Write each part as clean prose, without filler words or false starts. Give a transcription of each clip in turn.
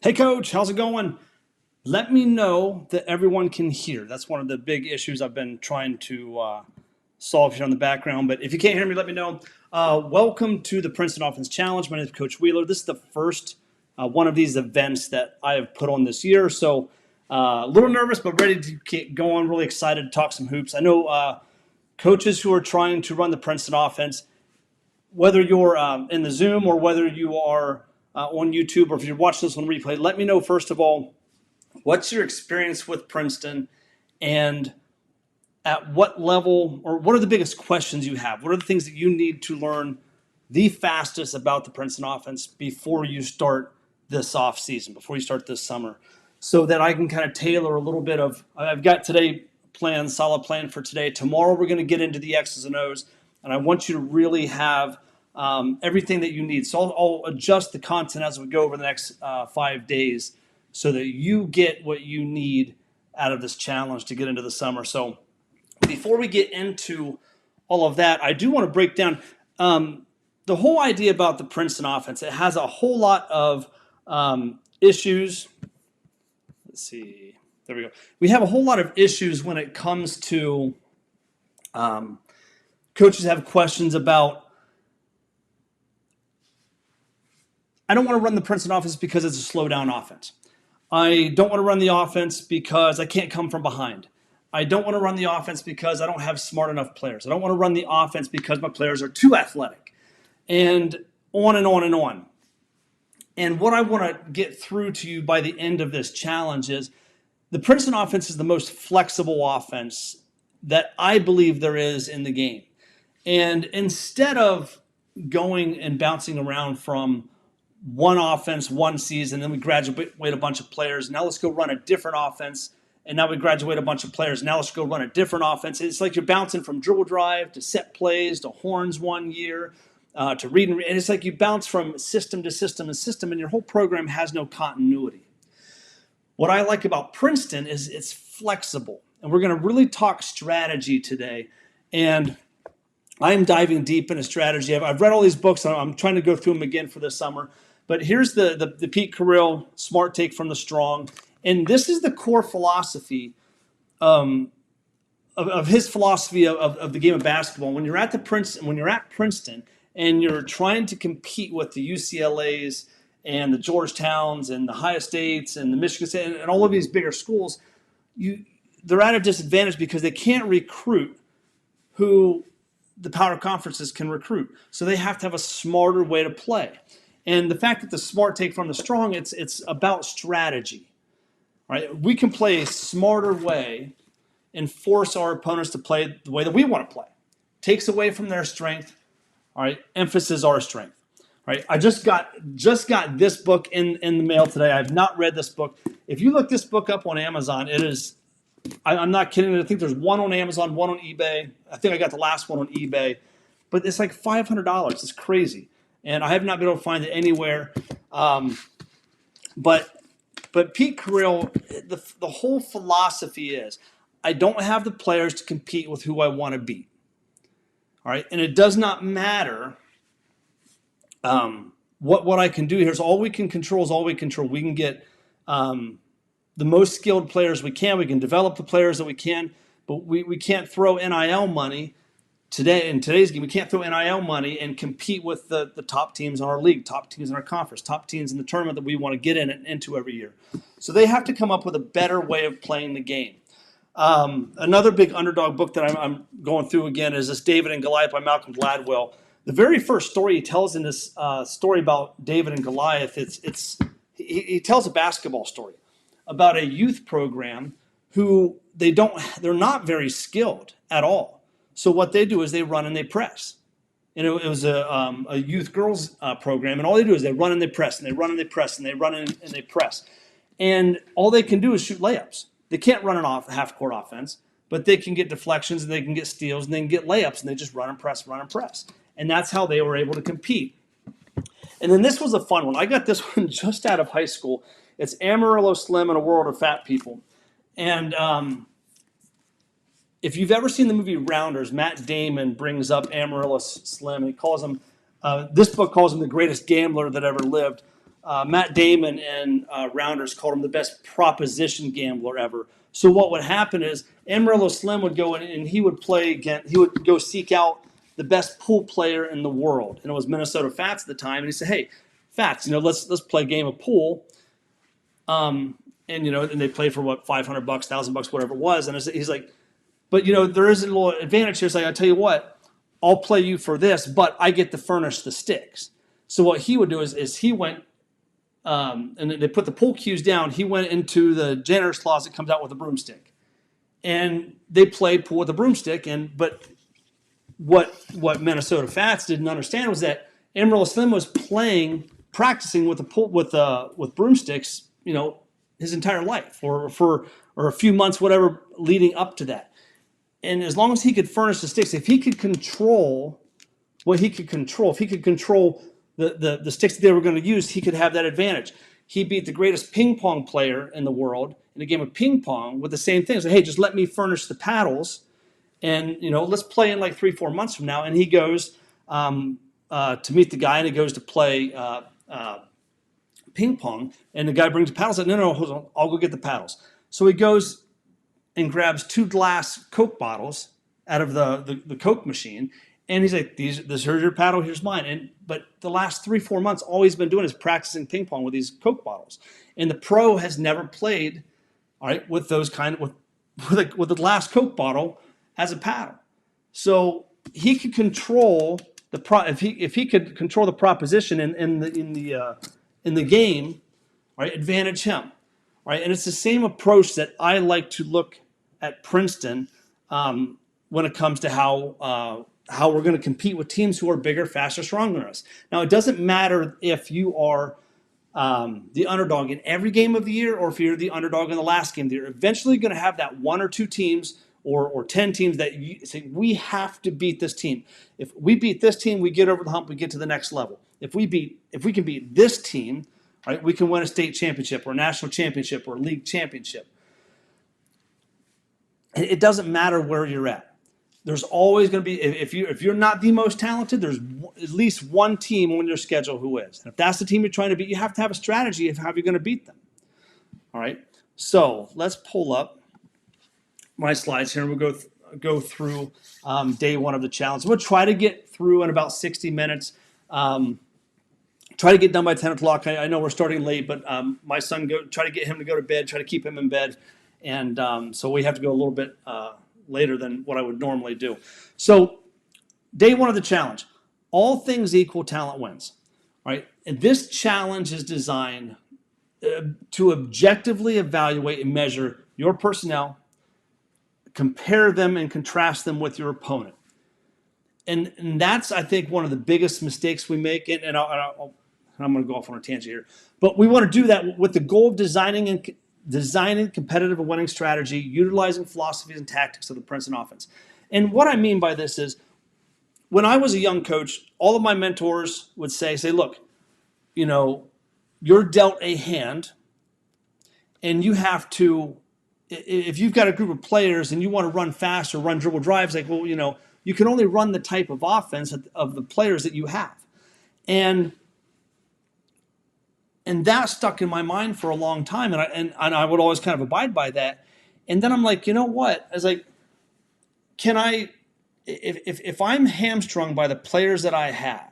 Hey, coach, how's it going? Let me know that everyone can hear. That's one of the big issues I've been trying to solve here on the background. But if you can't hear me, let me know. Welcome to the Princeton Offense Challenge. My name is Coach Wheeler. This is the first one of these events that I have put on this year. So a little nervous, but ready to get going. Really excited to talk some hoops. I know coaches who are trying to run the Princeton offense, whether you're in the Zoom or whether you are on YouTube or if you're watching this on replay, let me know, first of all, what's your experience with Princeton and at what level, or what are the biggest questions you have? What are the things that you need to learn the fastest about the Princeton offense before you start this off season, before you start this summer, so that I can kind of tailor a little bit of, I've got today planned, solid plan for today. Tomorrow we're going to get into the X's and O's, and I want you to really have everything that you need. So I'll adjust the content as we go over the next 5 days so that you get what you need out of this challenge to get into the summer. So before we get into all of that, I do want to break down the whole idea about the Princeton offense. It has a whole lot of issues. Let's see. There we go. We have a whole lot of issues when it comes to coaches have questions about, I don't want to run the Princeton offense because it's a slow down offense. I don't want to run the offense because I can't come from behind. I don't want to run the offense because I don't have smart enough players. I don't want to run the offense because my players are too athletic. And on and on and on. And what I want to get through to you by the end of this challenge is the Princeton offense is the most flexible offense that I believe there is in the game. And instead of going and bouncing around from one offense one season, then we graduate a bunch of players. Now let's go run a different offense. And now we graduate a bunch of players. Now let's go run a different offense. It's like you're bouncing from dribble drive to set plays to horns one year to read and read. And it's like you bounce from system to system to system, and your whole program has no continuity. What I like about Princeton is it's flexible. And we're going to really talk strategy today. And I'm diving deep into strategy. I've read all these books. I'm trying to go through them again for this summer. But here's the Pete Carril Smart Take from the Strong. And this is the core philosophy of his philosophy of the game of basketball. When you're at Princeton and you're trying to compete with the UCLAs and the Georgetowns and the Ohio States and the Michigan State and all of these bigger schools, they're at a disadvantage because they can't recruit who the power conferences can recruit. So they have to have a smarter way to play. And the fact that the Smart Take from the Strong, it's about strategy. Right? We can play a smarter way and force our opponents to play the way that we want to play. Takes away from their strength. All right, emphasis our strength. All right, I just got this book in the mail today. I've not read this book. If you look this book up on Amazon, it is. I'm not kidding. I think there's one on Amazon, one on eBay. I think I got the last one on eBay, but it's like $500. It's crazy, and I have not been able to find it anywhere. But Pete Carril, the whole philosophy is, I don't have the players to compete with who I want to beat. All right, and it does not matter what I can do here. So all we can control is all we control. We can get the most skilled players we can. We can develop the players that we can, but we can't throw NIL money today in today's game. We can't throw NIL money and compete with the top teams in our league, top teams in our conference, top teams in the tournament that we want to get into every year. So they have to come up with a better way of playing the game. Another big underdog book that I'm going through again is this David and Goliath by Malcolm Gladwell. The very first story he tells in this story about David and Goliath, he tells a basketball story about a youth program who they're not very skilled at all. So what they do is they run and they press. And it was a youth girls program, and all they do is they run and they press, and they run and they press, and they run and they press. And all they can do is shoot layups. They can't run an half-court offense, but they can get deflections, and they can get steals, and they can get layups, and they just run and press, run and press. And that's how they were able to compete. And then this was a fun one. I got this one just out of high school. It's Amarillo Slim and a World of Fat People. And if you've ever seen the movie Rounders, Matt Damon brings up Amarillo Slim, and he calls him, this book calls him the greatest gambler that ever lived. Matt Damon and Rounders called him the best proposition gambler ever. So what would happen is Amarillo Slim would go in and he would play again. He would go seek out the best pool player in the world, and it was Minnesota Fats at the time. And he said, "Hey, Fats, let's play a game of pool." And they played for what, $500, $1,000, whatever it was. And he's like, "But there is a little advantage here." It's like, "I tell you what, I'll play you for this, but I get to furnish the sticks." So what he would do is he went. And they put the pool cues down. He went into the janitor's closet, comes out with a broomstick, and they played pool with a broomstick. But what Minnesota Fats didn't understand was that Amarillo Slim was practicing with the pool with broomsticks, his entire life, or a few months, whatever, leading up to that. And as long as he could furnish the sticks, if he could control what he could control, if he could control the sticks that they were going to use, he could have that advantage. He beat the greatest ping pong player in the world in a game of ping pong with the same thing. So, hey, just let me furnish the paddles, And let's play in like 3-4 months from now. And he goes to meet the guy, and he goes to play ping pong. And the guy brings the paddles. And no, hold on, I'll go get the paddles. So he goes and grabs 2 glass Coke bottles out of the Coke machine. And he's like, here's your paddle, here's mine. But the last 3-4 months, all he's been doing is practicing ping pong with these Coke bottles. And the pro has never played, all right, with those with the glass Coke bottle as a paddle. So he could control if he could control the proposition in the game, right? Advantage him, right? And it's the same approach that I like to look at Princeton when it comes to how we're going to compete with teams who are bigger, faster, stronger than us. Now, it doesn't matter if you are the underdog in every game of the year or if you're the underdog in the last game of the year. Eventually, you're going to have that 1 or 2 teams or 10 teams that you say, we have to beat this team. If we beat this team, we get over the hump, we get to the next level. If we can beat this team, right, we can win a state championship or a national championship or a league championship. It doesn't matter where you're at. There's always going to be, if you're not the most talented, there's at least one team on your schedule who is. And if that's the team you're trying to beat, you have to have a strategy of how you're going to beat them. All right. So let's pull up my slides here, and we'll go through day 1 of the challenge. We'll try to get through in about 60 minutes. Try to get done by 10 o'clock. I know we're starting late, but my son, try to get him to go to bed, try to keep him in bed. And so we have to go a little bit later than what I would normally do. So day 1 of the challenge, all things equal, talent wins. Right? And this challenge is designed to objectively evaluate and measure your personnel, compare them and contrast them with your opponent. And that's, I think, one of the biggest mistakes we make. And I'm going to go off on a tangent here. But we want to do that with the goal of designing competitive and winning strategy, utilizing philosophies and tactics of the Princeton offense. And what I mean by this is, when I was a young coach, all of my mentors would say, look, you're dealt a hand, and you have to, if you've got a group of players and you want to run fast or run dribble drives, like, well, you can only run the type of offense of the players that you have. And that stuck in my mind for a long time, and I would always kind of abide by that. And then I'm like, you know what? I was like, can I, if I'm hamstrung by the players that I have,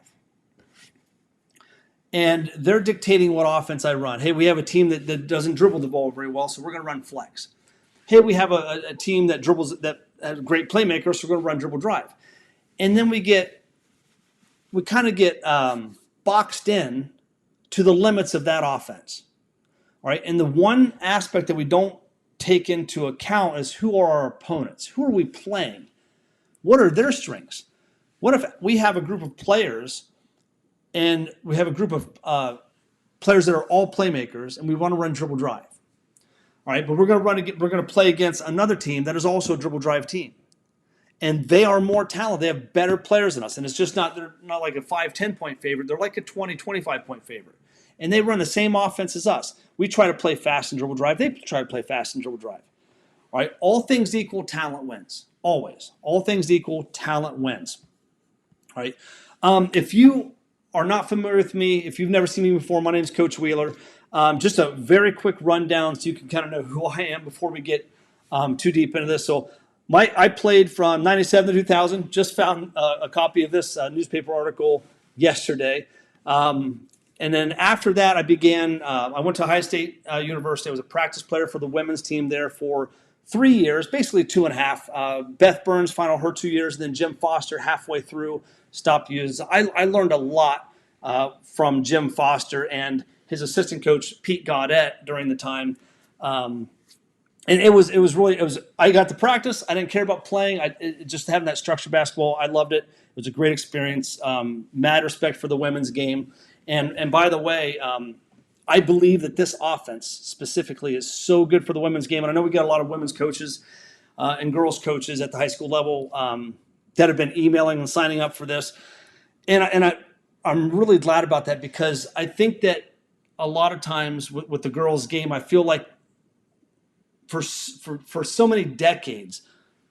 and they're dictating what offense I run. Hey, we have a team that doesn't dribble the ball very well, so we're going to run flex. Hey, we have a team that dribbles, that has great playmakers, so we're going to run dribble drive. And then we kind of get boxed in to the limits of that offense. All right. And the one aspect that we don't take into account is, who are our opponents? Who are we playing? What are their strengths? What if we have a group of players, and we have a group of players that are all playmakers, and we want to run dribble drive? All right, but we're going to play against another team that is also a dribble drive team, and they are more talented. They have better players than us, and it's just they're not like a 5-10 point favorite. They're like a 20-25 point favorite, and they run the same offense as us. We try to play fast and dribble drive. They try to play fast and dribble drive. All right, all things equal, talent wins. Always, all things equal, talent wins. All right, if you are not familiar with me, if you've never seen me before, my name is Coach Wheeler. Just a very quick rundown so you can kind of know who I am before we get too deep into this. So I played from 97 to 2000. Just found a copy of this newspaper article yesterday. And then after that, I went to Ohio State University. I was a practice player for the women's team there for 3 years, basically 2.5. Beth Burns final her 2 years, and then Jim Foster halfway through stopped using. I learned a lot from Jim Foster and his assistant coach Pete Gaudette during the time, and it was I got to practice. I didn't care about playing. Just having that structured basketball, I loved it. It was a great experience. Mad respect for the women's game, and by the way, I believe that this offense specifically is so good for the women's game. And I know we got a lot of women's coaches and girls coaches at the high school level that have been emailing and signing up for this, and I'm really glad about that, because I think that a lot of times with the girls' game, I feel like for so many decades,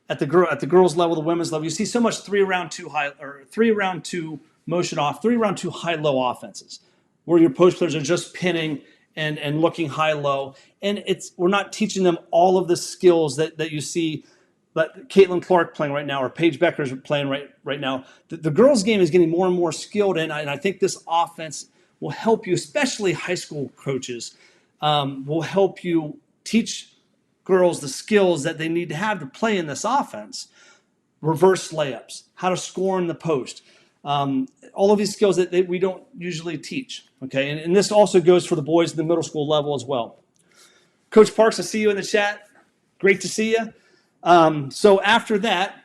at the girls level, the women's level, you see so much three round two motion off, 3 round two high low offenses, where your post players are just pinning and looking high low, and we're not teaching them all of the skills that you see. But Caitlin Clark playing right now, or Paige Becker's playing right now. The girls' game is getting more and more skilled, and I think this offense will help you, especially high school coaches, will help you teach girls the skills that they need to have to play in this offense. Reverse layups, how to score in the post, all of these skills that we don't usually teach. Okay, and this also goes for the boys in the middle school level as well. Coach Parks, I see you in the chat. Great to see you. So after that,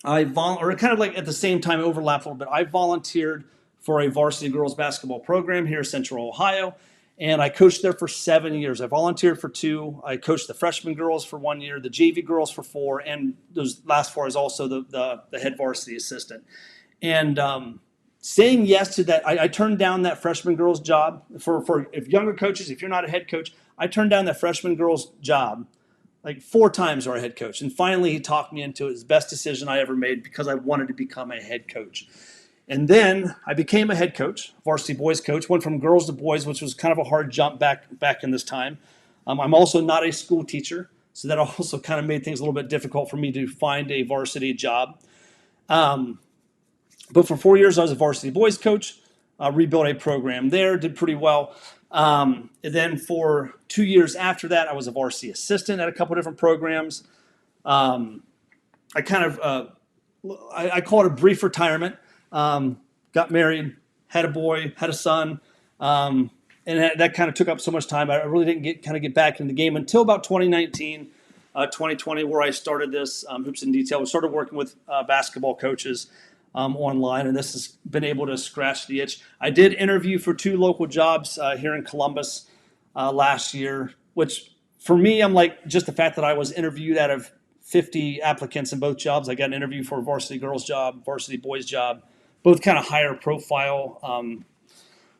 or kind of like at the same time, overlap a little bit. I volunteered for a varsity girls basketball program here in Central Ohio, and I coached there for 7 years. I volunteered for 2. I coached the freshman girls for 1 year, the JV girls for 4, and those last 4 is also the head varsity assistant. And saying yes to that, I turned down that freshman girls job for if younger coaches, if you're not a head coach, I turned down that freshman girls job like 4 times our head coach. And finally, he talked me into it. It was the best decision I ever made because I wanted to become a head coach. And then I became a head coach, varsity boys coach, went from girls to boys, which was kind of a hard jump back in this time. I'm also not a school teacher, so that also kind of made things a little bit difficult for me to find a varsity job. But for 4 years, I was a varsity boys coach, rebuilt a program there, did pretty well. And then for 2 years after that, I was a varsity assistant at a couple different programs. I call it a brief retirement. Got married, had a boy, had a son, and that kind of took up so much time. I really didn't get back into the game until about 2019, 2020, where I started this Hoops in Detail. We started working with basketball coaches online, and this has been able to scratch the itch. I did interview for 2 local jobs here in Columbus last year, which for me, I'm like, just the fact that I was interviewed out of 50 applicants in both jobs. I got an interview for a varsity girls job, varsity boys job, both kind of higher profile.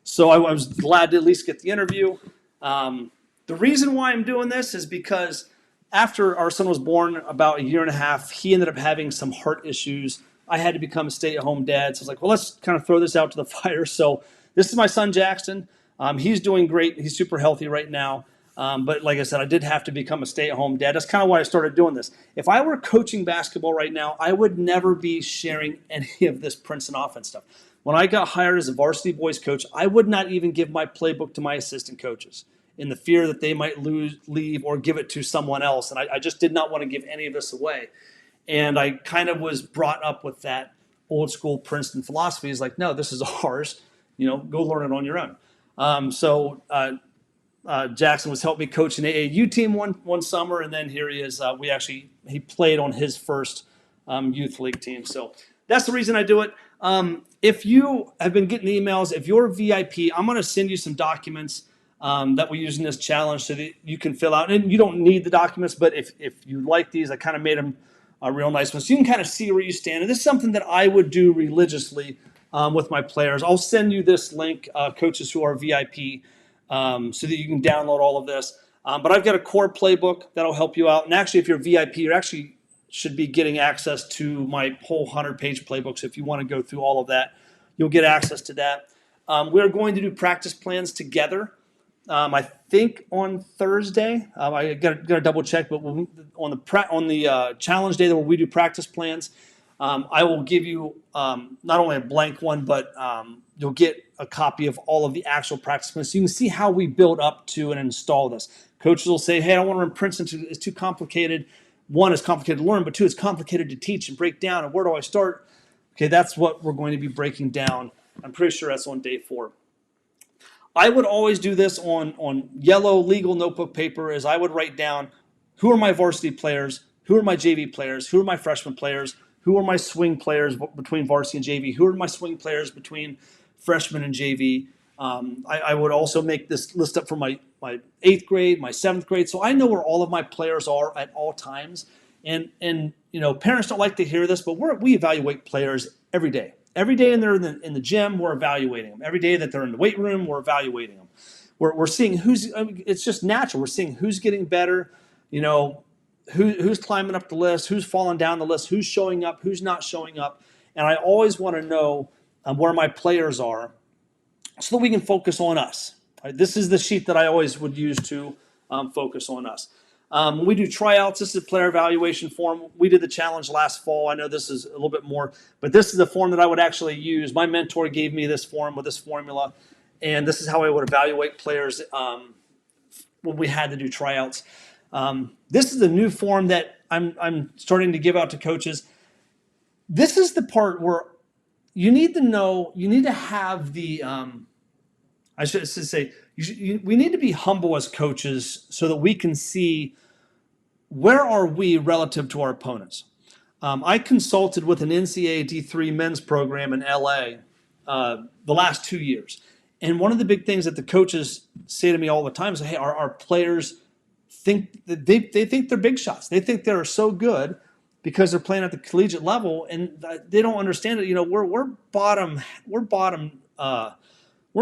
So I was glad to at least get the interview. The reason why I'm doing this is because after our son was born, about 1.5 years, he ended up having some heart issues. I had to become a stay-at-home dad. So I was like, well, let's kind of throw this out to the fire. So this is my son, Jackson. He's doing great. He's super healthy right now. But like I said, I did have to become a stay-at-home dad. That's kind of why I started doing this. If I were coaching basketball right now, I would never be sharing any of this Princeton offense stuff. When I got hired as a varsity boys coach, I would not even give my playbook to my assistant coaches in the fear that they might leave or give it to someone else. And I just did not want to give any of this away. And I kind of was brought up with that old school Princeton philosophy. Is like, no, this is ours. Go learn it on your own. Jackson was helping me coach an AAU team one summer, and then here he is. He played on his first youth league team. So that's the reason I do it. If you have been getting emails, if you're a VIP, I'm going to send you some documents that we use in this challenge so that you can fill out. And you don't need the documents, but if you like these, I kind of made them real nice ones. So you can kind of see where you stand. And this is something that I would do religiously with my players. I'll send you this link, coaches who are VIP, so that you can download all of this. But I've got a core playbook that'll help you out. And actually, if you're VIP, you actually should be getting access to my whole 100-page playbook. So if you want to go through all of that, you'll get access to that. We're going to do practice plans together. I think on Thursday. I got to double check, but on the challenge day that we do practice plans, I will give you not only a blank one, but you'll get a copy of all of the actual practice plans, so you can see how we build up to and install this. Coaches will say, "Hey, I don't want to run Princeton; it's too complicated. 1, it's complicated to learn, but 2, it's complicated to teach and break down. And where do I start?" Okay, that's what we're going to be breaking down. I'm pretty sure that's on day 4. I would always do this on yellow legal notebook paper. As I would write down, who are my varsity players, who are my JV players, who are my freshman players, who are my swing players between varsity and JV, who are my swing players between freshman and JV. I would also make this list up for my 8th grade, my 7th grade, so I know where all of my players are at all times. And parents don't like to hear this, but we evaluate players every day. Every day they're in the gym, we're evaluating them. Every day that they're in the weight room, we're evaluating them. We're seeing it's just natural. We're seeing who's getting better. who's climbing up the list, who's falling down the list, who's showing up, who's not showing up. And I always want to know where my players are so that we can focus on us. Right? This is the sheet that I always would use to focus on us. When we do tryouts, this is a player evaluation form. We did the challenge last fall. I know this is a little bit more, but this is the form that I would actually use. My mentor gave me this form with this formula, and this is how I would evaluate players when we had to do tryouts. This is a new form that I'm starting to give out to coaches. This is the part where you need to know, you need to have the, I should say, we need to be humble as coaches so that we can see where are we relative to our opponents. I consulted with an NCAA D3 men's program in LA the last 2 years. And one of the big things that the coaches say to me all the time is, hey, our players think that they think they're big shots. They think they're so good because they're playing at the collegiate level, and they don't understand it. You know, we're bottom. We're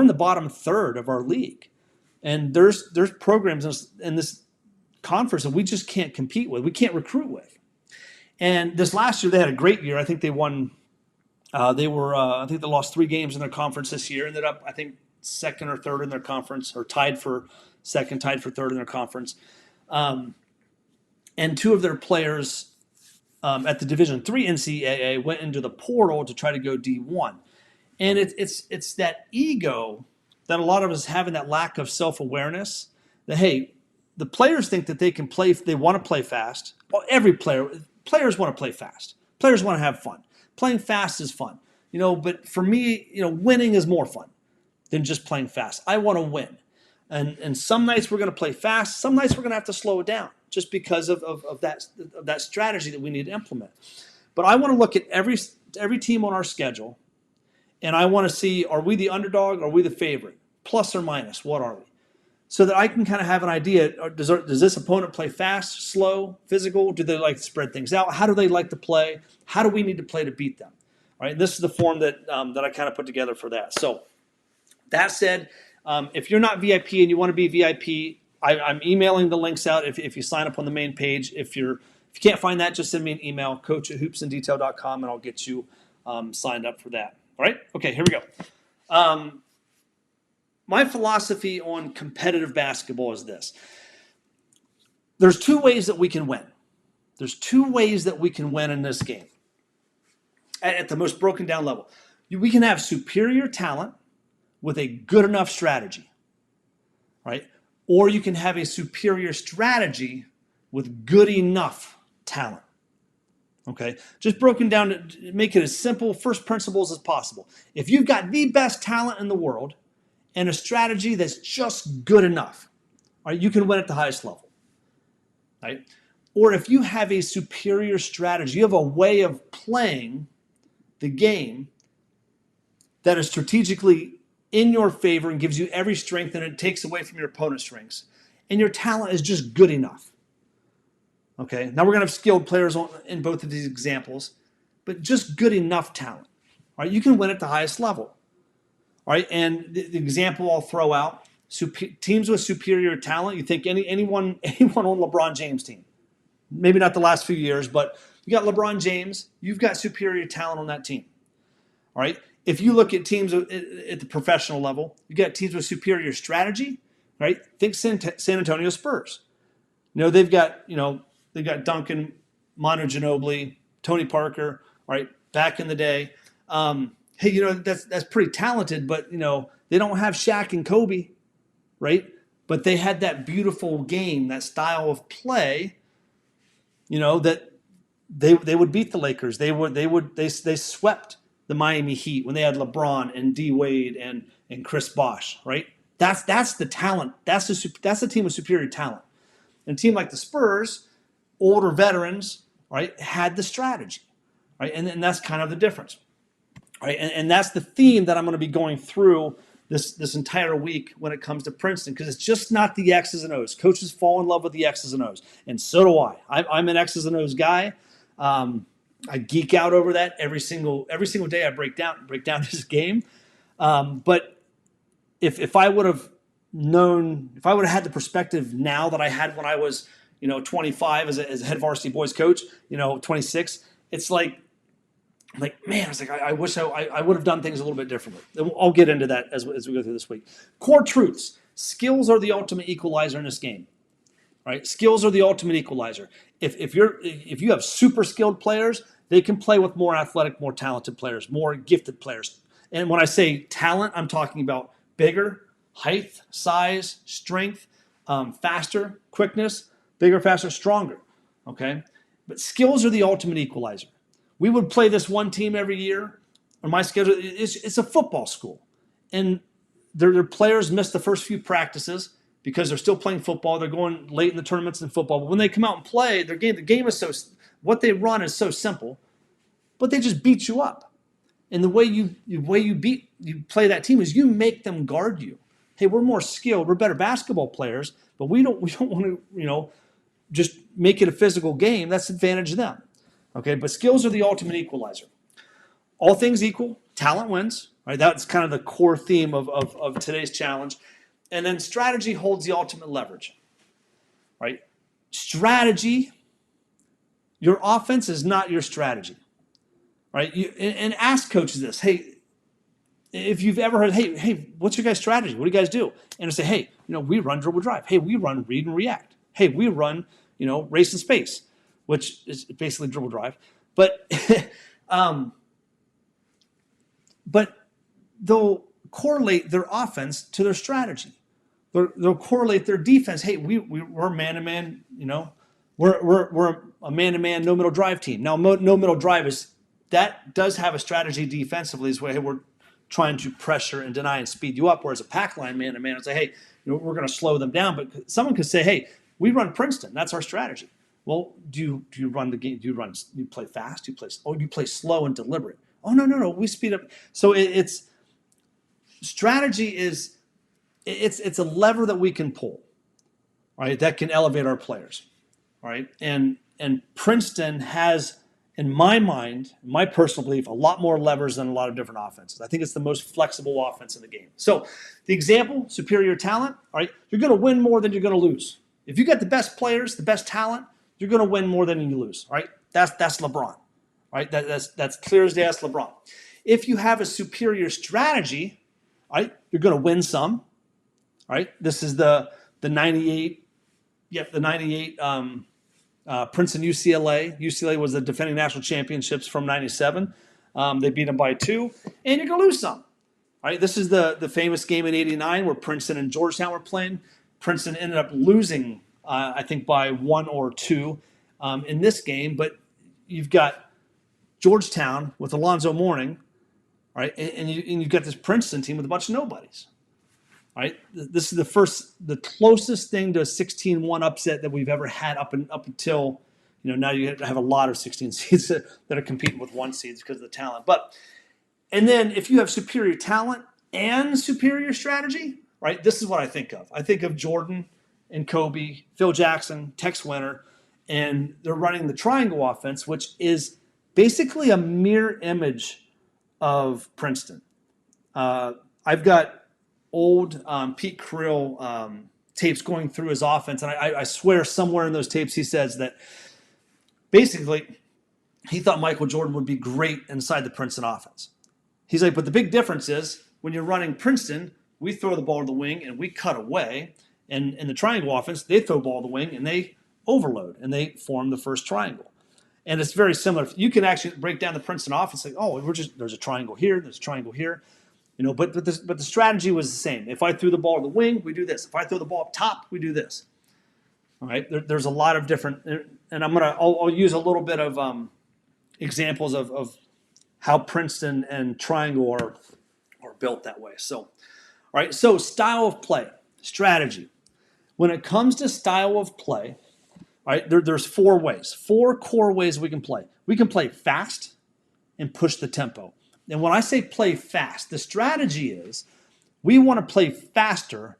in the bottom third of our league, and there's programs in this conference that we just can't compete with. We can't recruit with. And this last year they had a great year. I think they won. I think they lost 3 games in their conference this year. Ended up, I think, second or third in their conference, or tied for second, tied for third in their conference. And 2 of their players at the Division III NCAA went into the portal to try to go D1. And it's that ego that a lot of us have, and that lack of self-awareness that, hey, the players think that they can play, they want to play fast. Well, players want to play fast. Players want to have fun. Playing fast is fun. You know, but for me, you know, winning is more fun than just playing fast. I want to win. And some nights we're going to play fast. Some nights we're going to have to slow it down just because of that strategy that we need to implement. But I want to look at every team on our schedule, and I want to see, are we the underdog? Are we the favorite? Plus or minus, what are we? So that I can kind of have an idea, does this opponent play fast, slow, physical? Do they like to spread things out? How do they like to play? How do we need to play to beat them? All right, this is the form that I kind of put together for that. So that said, if you're not VIP and you want to be VIP, I'm emailing the links out if you sign up on the main page. If you can't find that, just send me an email, coach@hoopsindetail.com, and I'll get you signed up for that. All right? Okay, here we go. My philosophy on competitive basketball is this. There's 2 ways that we can win. There's 2 ways that we can win in this game at the most broken down level. We can have superior talent with a good enough strategy, right? Or you can have a superior strategy with good enough talent. Okay, just broken down to make it as simple, first principles as possible. If you've got the best talent in the world and a strategy that's just good enough, right, you can win at the highest level, right? Or if you have a superior strategy, you have a way of playing the game that is strategically in your favor and gives you every strength, and it takes away from your opponent's strengths, and your talent is just good enough. Okay, now we're going to have skilled players in both of these examples, but just good enough talent. All right, you can win at the highest level. All right, and the example I'll throw out: teams with superior talent. You think anyone on LeBron James' team? Maybe not the last few years, but you got LeBron James. You've got superior talent on that team. All right. If you look at teams at the professional level, you got teams with superior strategy. Right. Think San Antonio Spurs. They've got Duncan, Manu Ginobili, Tony Parker, right, back in the day. Hey, that's pretty talented, but they don't have Shaq and Kobe, right? But they had that beautiful game, that style of play, that they would beat the Lakers. They swept the Miami Heat when they had LeBron and D Wade and Chris Bosh, right? That's the talent. That's the team with superior talent. And a team like the Spurs, older veterans, right, had the strategy, right? And that's kind of the difference, right? And that's the theme that I'm going to be going through this entire week when it comes to Princeton, because it's just not the X's and O's. Coaches fall in love with the X's and O's, and so do I. I'm an X's and O's guy. I geek out over that every single day. I break down this game. But if I would have known, if I would have had the perspective now that I had when I was, 25 as a head varsity boys coach, 26. It's like man, it's like I wish I would have done things a little bit differently. I'll get into that as we go through this week. Core truths: skills are the ultimate equalizer in this game. Right? Skills are the ultimate equalizer. If you have super skilled players, they can play with more athletic, more talented players, more gifted players. And when I say talent, I'm talking about bigger, height, size, strength, faster, quickness, bigger, faster, stronger. Okay? But skills are the ultimate equalizer. We would play this one team every year. On my schedule, it's a football school. And their players miss the first few practices because they're still playing football. They're going late in the tournaments in football. But when they come out and play, the game is what they run is so simple, but they just beat you up. And the way you play that team is you make them guard you. Hey, we're more skilled. We're better basketball players, but we don't want to, just make it a physical game. That's advantage to them. Okay, but skills are the ultimate equalizer. All things equal, talent wins. Right, that's kind of the core theme of today's challenge. And then strategy holds the ultimate leverage. Right, strategy. Your offense is not your strategy. Right, and ask coaches this. Hey, if you've ever heard, hey, what's your guys' strategy? What do you guys do? And say, hey, we run dribble drive. Hey, we run read and react. Hey, we run, race and space, which is basically dribble drive. But but they'll correlate their offense to their strategy. They'll correlate their defense. Hey, we're man-to-man, we're a man-to-man, no middle drive team. Now, no middle drive that does have a strategy defensively as well. Hey, we're trying to pressure and deny and speed you up, whereas a pack line man-to-man and say, hey, we're going to slow them down. But someone could say, hey, we run Princeton. That's our strategy. Well, do you run the game? Do you play fast? You play slow and deliberate? Oh, no. We speed up. So it's strategy is it's a lever that we can pull, right? That can elevate our players, right? And Princeton has, in my mind, my personal belief, a lot more levers than a lot of different offenses. I think it's the most flexible offense in the game. So the example, superior talent, all right? You're going to win more than you're going to lose. If you got the best players, the best talent, you're going to win more than you lose, right? That's LeBron, right? That's clear as day. That's LeBron. If you have a superior strategy, right, you're going to win some, right? This is the 98. Yep, the 98 Princeton UCLA. UCLA was the defending national championships from 97. They beat them by 2, and you're going to lose some, right? This is the famous game in 89 where Princeton and Georgetown were playing. Princeton ended up losing, I think, by 1 or 2 in this game. But you've got Georgetown with Alonzo Mourning, right? And you've got this Princeton team with a bunch of nobodies, right? This is the closest thing to a 16-1 upset that we've ever had up until, now you have a lot of 16 seeds that are competing with 1 seeds because of the talent. And then if you have superior talent and superior strategy, right? This is what I think of. I think of Jordan and Kobe, Phil Jackson, Tex Winter, and they're running the triangle offense, which is basically a mirror image of Princeton. I've got old Pete Carrill tapes going through his offense, and I swear somewhere in those tapes he says that basically he thought Michael Jordan would be great inside the Princeton offense. He's like, but the big difference is when you're running Princeton, we throw the ball to the wing and we cut away. And in the triangle offense, they throw the ball to the wing and they overload and they form the first triangle. And it's very similar. You can actually break down the Princeton offense like, oh, there's a triangle here, there's a triangle here. But the strategy was the same. If I threw the ball to the wing, we do this. If I throw the ball up top, we do this. All right. There's a lot of different, and I'll use a little bit of examples of how Princeton and triangle are built that way. So, all right. So style of play, strategy. When it comes to style of play, all right, there's 4 core ways we can play. We can play fast and push the tempo. And when I say play fast, the strategy is we want to play faster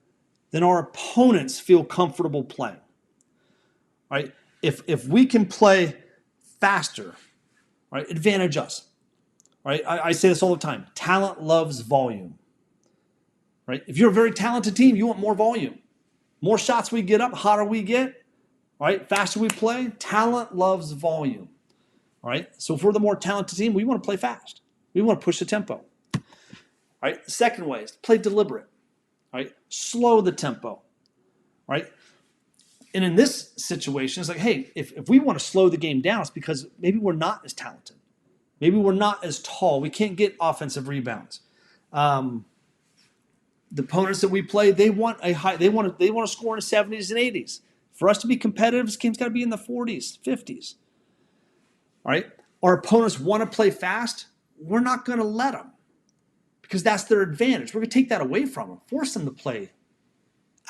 than our opponents feel comfortable playing. Right? If we can play faster, right, advantage us. Right? I say this all the time. Talent loves volume. Right? If you're a very talented team, you want more volume. More shots we get up, hotter we get, All right, faster we play, talent loves volume. All right, so if we're the more talented team, we want to play fast. We want to push the tempo. All right, the second way is play deliberate. All right, slow the tempo. All right, and in this situation, it's like, hey, if we want to slow the game down, it's because maybe we're not as talented. Maybe we're not as tall. We can't get offensive rebounds. The opponents that we play, they want a high. They want to score in the 70s and 80s. For us to be competitive, this game's got to be in the 40s, 50s. All right. Our opponents want to play fast. We're not going to let them because that's their advantage. We're going to take that away from them, force them to play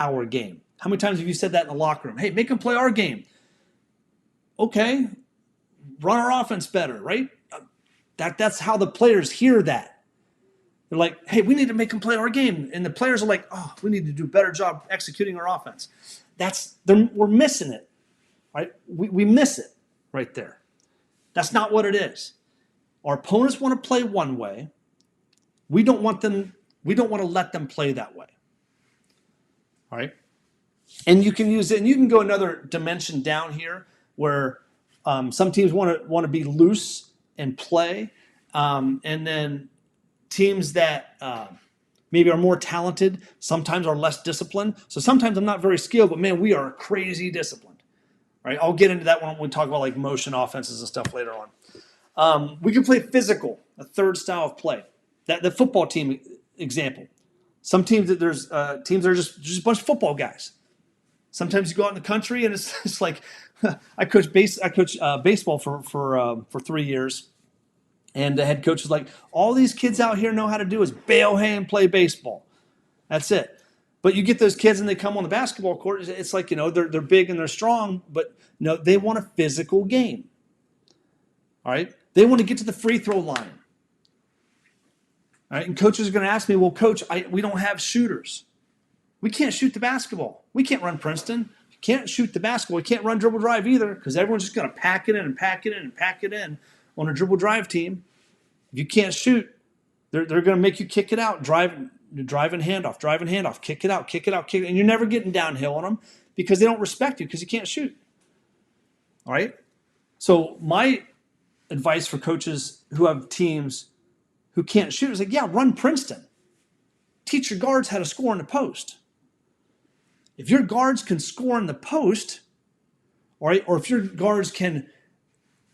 our game. How many times have you said that in the locker room? Hey, make them play our game. Okay, run our offense better, right? That's how the players hear that. They're like, hey, we need to make them play our game. And the players are like, oh, we need to do a better job executing our offense. We're missing it, right? We miss it right there. That's not what it is. Our opponents want to play one way. We don't want to let them play that way. All right? And you can use it, and you can go another dimension down here where some teams want to be loose and play, and then teams that maybe are more talented sometimes are less disciplined. So sometimes I'm not very skilled, but man, we are crazy disciplined. Right? I'll get into that when we talk about like motion offenses and stuff later on. We can play physical, a third style of play. The football team example. Some teams there's teams that are just a bunch of football guys. Sometimes you go out in the country and it's like I coached baseball for 3 years, and the head coach was like, all these kids out here know how to do is bale hay and play baseball. That's it. But you get those kids and they come on the basketball court. It's like, they're big and they're strong, but no, they want a physical game. All right. They want to get to the free throw line. All right. And coaches are going to ask me, well, coach, we don't have shooters. We can't shoot the basketball. We can't run Princeton. You can't shoot the basketball. We can't run dribble drive either because everyone's just going to pack it in and pack it in and pack it in on a dribble drive team. If you can't shoot, they're going to make you kick it out, drive and handoff, kick it out, kick it out, and you're never getting downhill on them because they don't respect you because you can't shoot. All right? So my advice for coaches who have teams who can't shoot is like, yeah, run Princeton. Teach your guards how to score in the post. If your guards can score in the post, all right, or if your guards can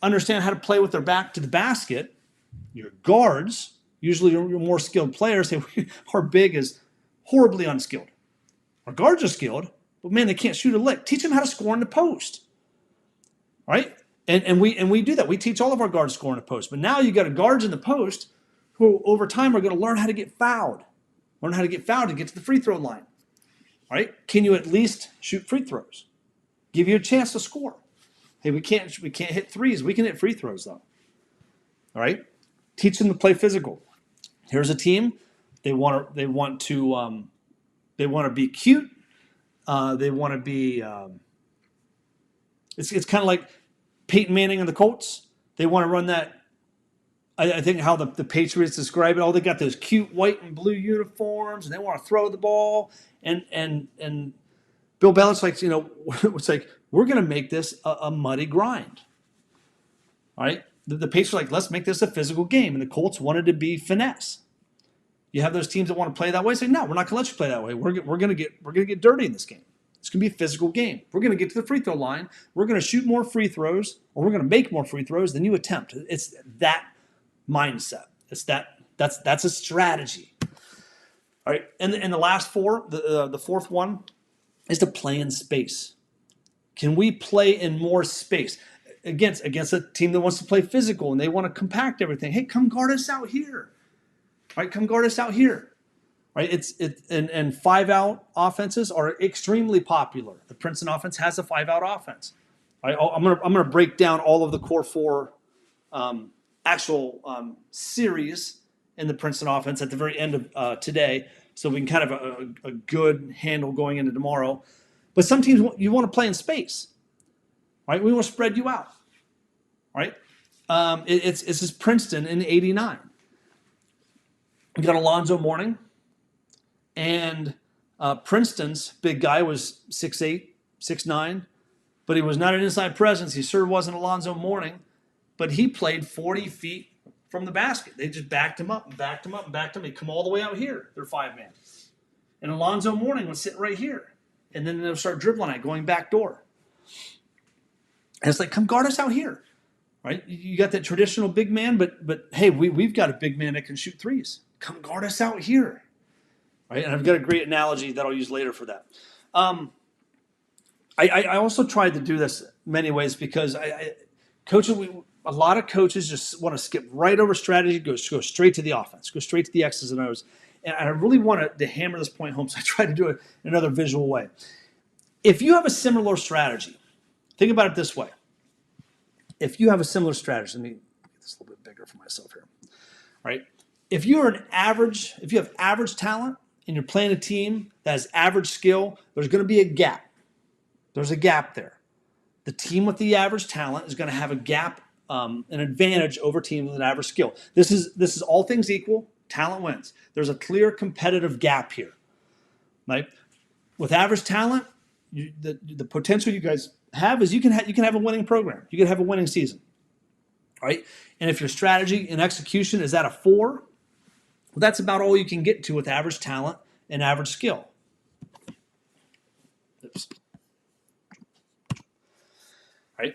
understand how to play with their back to the basket, your guards, usually your more skilled players, our big is horribly unskilled. Our guards are skilled, but man, they can't shoot a lick. Teach them how to score in the post. All right? And we do that. We teach all of our guards to score in the post. But now you got guards in the post who over time are going to learn how to get fouled. Learn how to get fouled to get to the free throw line. All right? Can you at least shoot free throws? Give you a chance to score. Hey, we can't hit threes. We can hit free throws though. All right? Teach them to play physical. Here's a team. They want to be cute. They want to be. It's kind of like Peyton Manning and the Colts. They want to run that. I think how the Patriots describe it. Oh, they got those cute white and blue uniforms, and they want to throw the ball. And Bill Belichick's, it's like we're going to make this a muddy grind. All right. The Patriots are like, let's make this a physical game. And the Colts wanted to be finesse. You have those teams that want to play that way. Say, no, we're not going to let you play that way. We're going to get dirty in this game. It's going to be a physical game. We're going to get to the free throw line. We're going to shoot more free throws, or we're going to make more free throws than you attempt. It's that mindset. That's a strategy. All right. And the last four, the fourth one is to play in space. Can we play in more space? Against a team that wants to play physical and they want to compact everything. Hey, come guard us out here. Right? Come guard us out here. Right? And 5-out offenses are extremely popular. The Princeton offense has a 5-out offense. Right? I'm gonna break down all of the core four actual series in the Princeton offense at the very end of today, so we can kind of a good handle going into tomorrow. But some teams you want to play in space. Right? We want to spread you out. Right? It's just Princeton in '89. We got Alonzo Mourning, and Princeton's big guy was 6'8", 6'9". but he was not an inside presence. He sure wasn't Alonzo Mourning, but he played 40 feet from the basket. They just backed him up and backed him up and backed him. He'd come all the way out here. They're 5-man. And Alonzo Mourning was sitting right here. And then they'll start dribbling at going back door. And it's like, come guard us out here. Right? You got that traditional big man, but hey, we've got a big man that can shoot threes. Come guard us out here. Right? And I've got a great analogy that I'll use later for that. I also tried to do this many ways because coaching, a lot of coaches just want to skip right over strategy, go straight to the offense, go straight to the X's and O's. And I really wanted to hammer this point home, so I tried to do it in another visual way. If you have a similar strategy, think about it this way. If you have a similar strategy, let me get this a little bit bigger for myself here. All right. If you have average talent and you're playing a team that has average skill, there's going to be a gap. There's a gap there. The team with the average talent is going to have a gap, an advantage over teams with an average skill. This is all things equal. Talent wins. There's a clear competitive gap here. Right? With average talent, the potential you guys have is you can have a winning program. You can have a winning season, right? And if your strategy and execution is at a 4, well, that's about all you can get to with average talent and average skill. Oops. Right?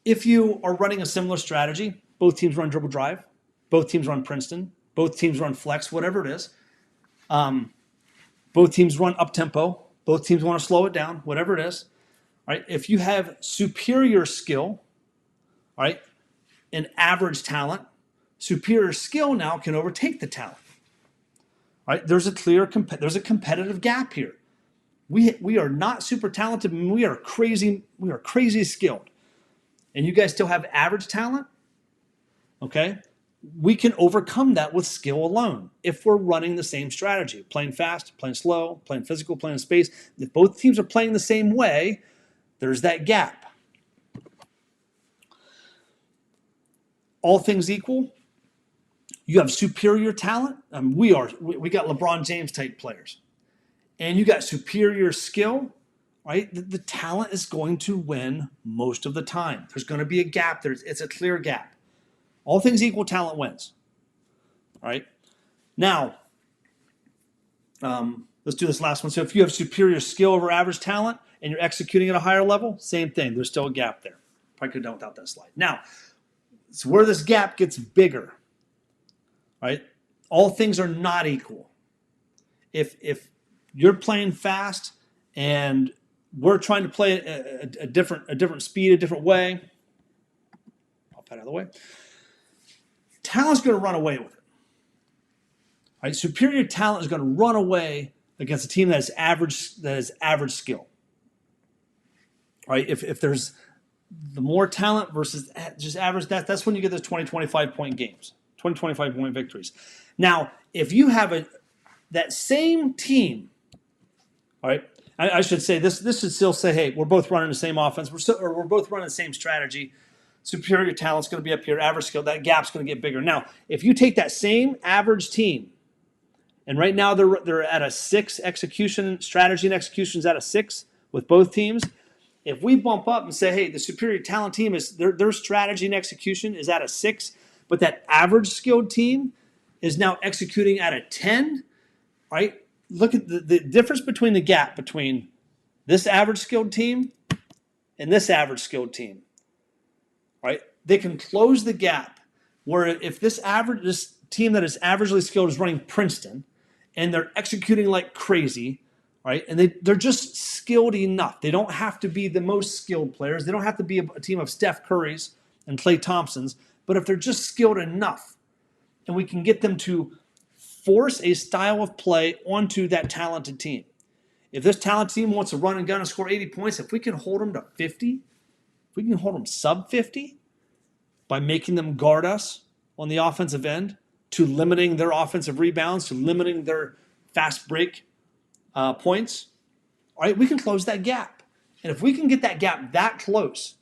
If you are running a similar strategy, both teams run dribble drive, both teams run Princeton, both teams run flex, whatever it is. Both teams run up tempo. Both teams want to slow it down, whatever it is. Right? If you have superior skill, right, and average talent, superior skill now can overtake the talent. Right? There's a competitive gap here. We are not super talented. We are crazy skilled. And you guys still have average talent. Okay? We can overcome that with skill alone if we're running the same strategy, playing fast, playing slow, playing physical, playing in space. If both teams are playing the same way, there's that gap. All things equal, you have superior talent. We got LeBron James type players, and you got superior skill. Right, the talent is going to win most of the time. There's going to be a gap. It's a clear gap. All things equal, talent wins. All right. Now, let's do this last one. So if you have superior skill over average talent and you're executing at a higher level, same thing. There's still a gap there. Probably could have done without that slide. Now, it's where this gap gets bigger. Right? All things are not equal. If you're playing fast and we're trying to play a different speed, a different way, I'll put it out of the way. Talent's going to run away with it. Right? Superior talent is going to run away against a team that is average skill. Right? If there's the more talent versus just average, that's when you get those 20, 25 point games, 20, 25 point victories. Now, if you have that same team, all right, I should say this should still say, hey, we're both running the same offense, we're both running the same strategy. Superior talent's going to be up here, average skill, that gap's going to get bigger. Now, if you take that same average team, and right now they're at a 6 execution, strategy and execution is at a 6 with both teams. If we bump up and say, hey, the superior talent team is their strategy and execution is at a 6, but that average skilled team is now executing at a 10, right? Look at the difference between the gap between this average skilled team and this average skilled team, right? They can close the gap where if this team that is averagely skilled is running Princeton and they're executing like crazy, right? And they're just skilled enough. They don't have to be the most skilled players. They don't have to be a team of Steph Currys and Klay Thompsons. But if they're just skilled enough and we can get them to force a style of play onto that talented team. If this talented team wants to run and gun and score 80 points, if we can hold them to 50, if we can hold them sub 50 by making them guard us on the offensive end, to limiting their offensive rebounds, to limiting their fast break points, all right, we can close that gap. And if we can get that gap that close,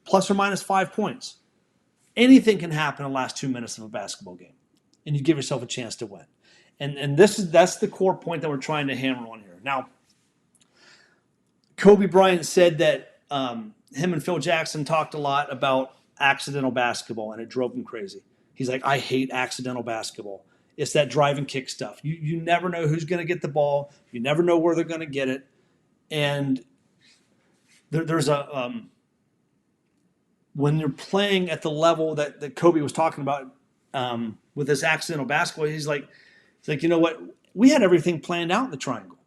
plus or minus 5 points, anything can happen in the last 2 minutes of a basketball game. And you give yourself a chance to win. And that's the core point that we're trying to hammer on here. Now, Kobe Bryant said that him and Phil Jackson talked a lot about accidental basketball, and it drove him crazy. He's like, I hate accidental basketball. It's that drive and kick stuff. You never know who's going to get the ball. You never know where they're going to get it. And there's a when you're playing at the level that Kobe was talking about with this accidental basketball, he's like, you know what? We had everything planned out in the triangle.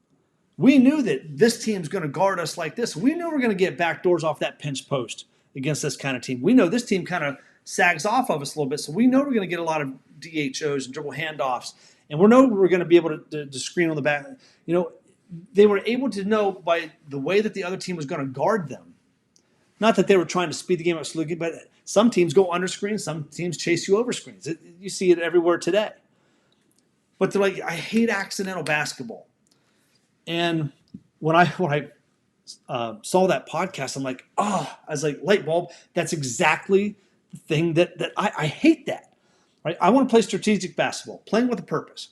We knew that this team's going to guard us like this. We knew we're going to get back doors off that pinch post against this kind of team. We know this team kind of sags off of us a little bit, so we know we're going to get a lot of DHOs and dribble handoffs, and we know we're going to be able to screen on the back. You know, they were able to know by the way that the other team was going to guard them. Not that they were trying to speed the game up, but some teams go under screens, some teams chase you over screens. You see it everywhere today. But they're like, I hate accidental basketball. And when I saw that podcast, I'm like, I was like, light bulb. That's exactly the thing that I hate that. Right? I want to play strategic basketball, playing with a purpose.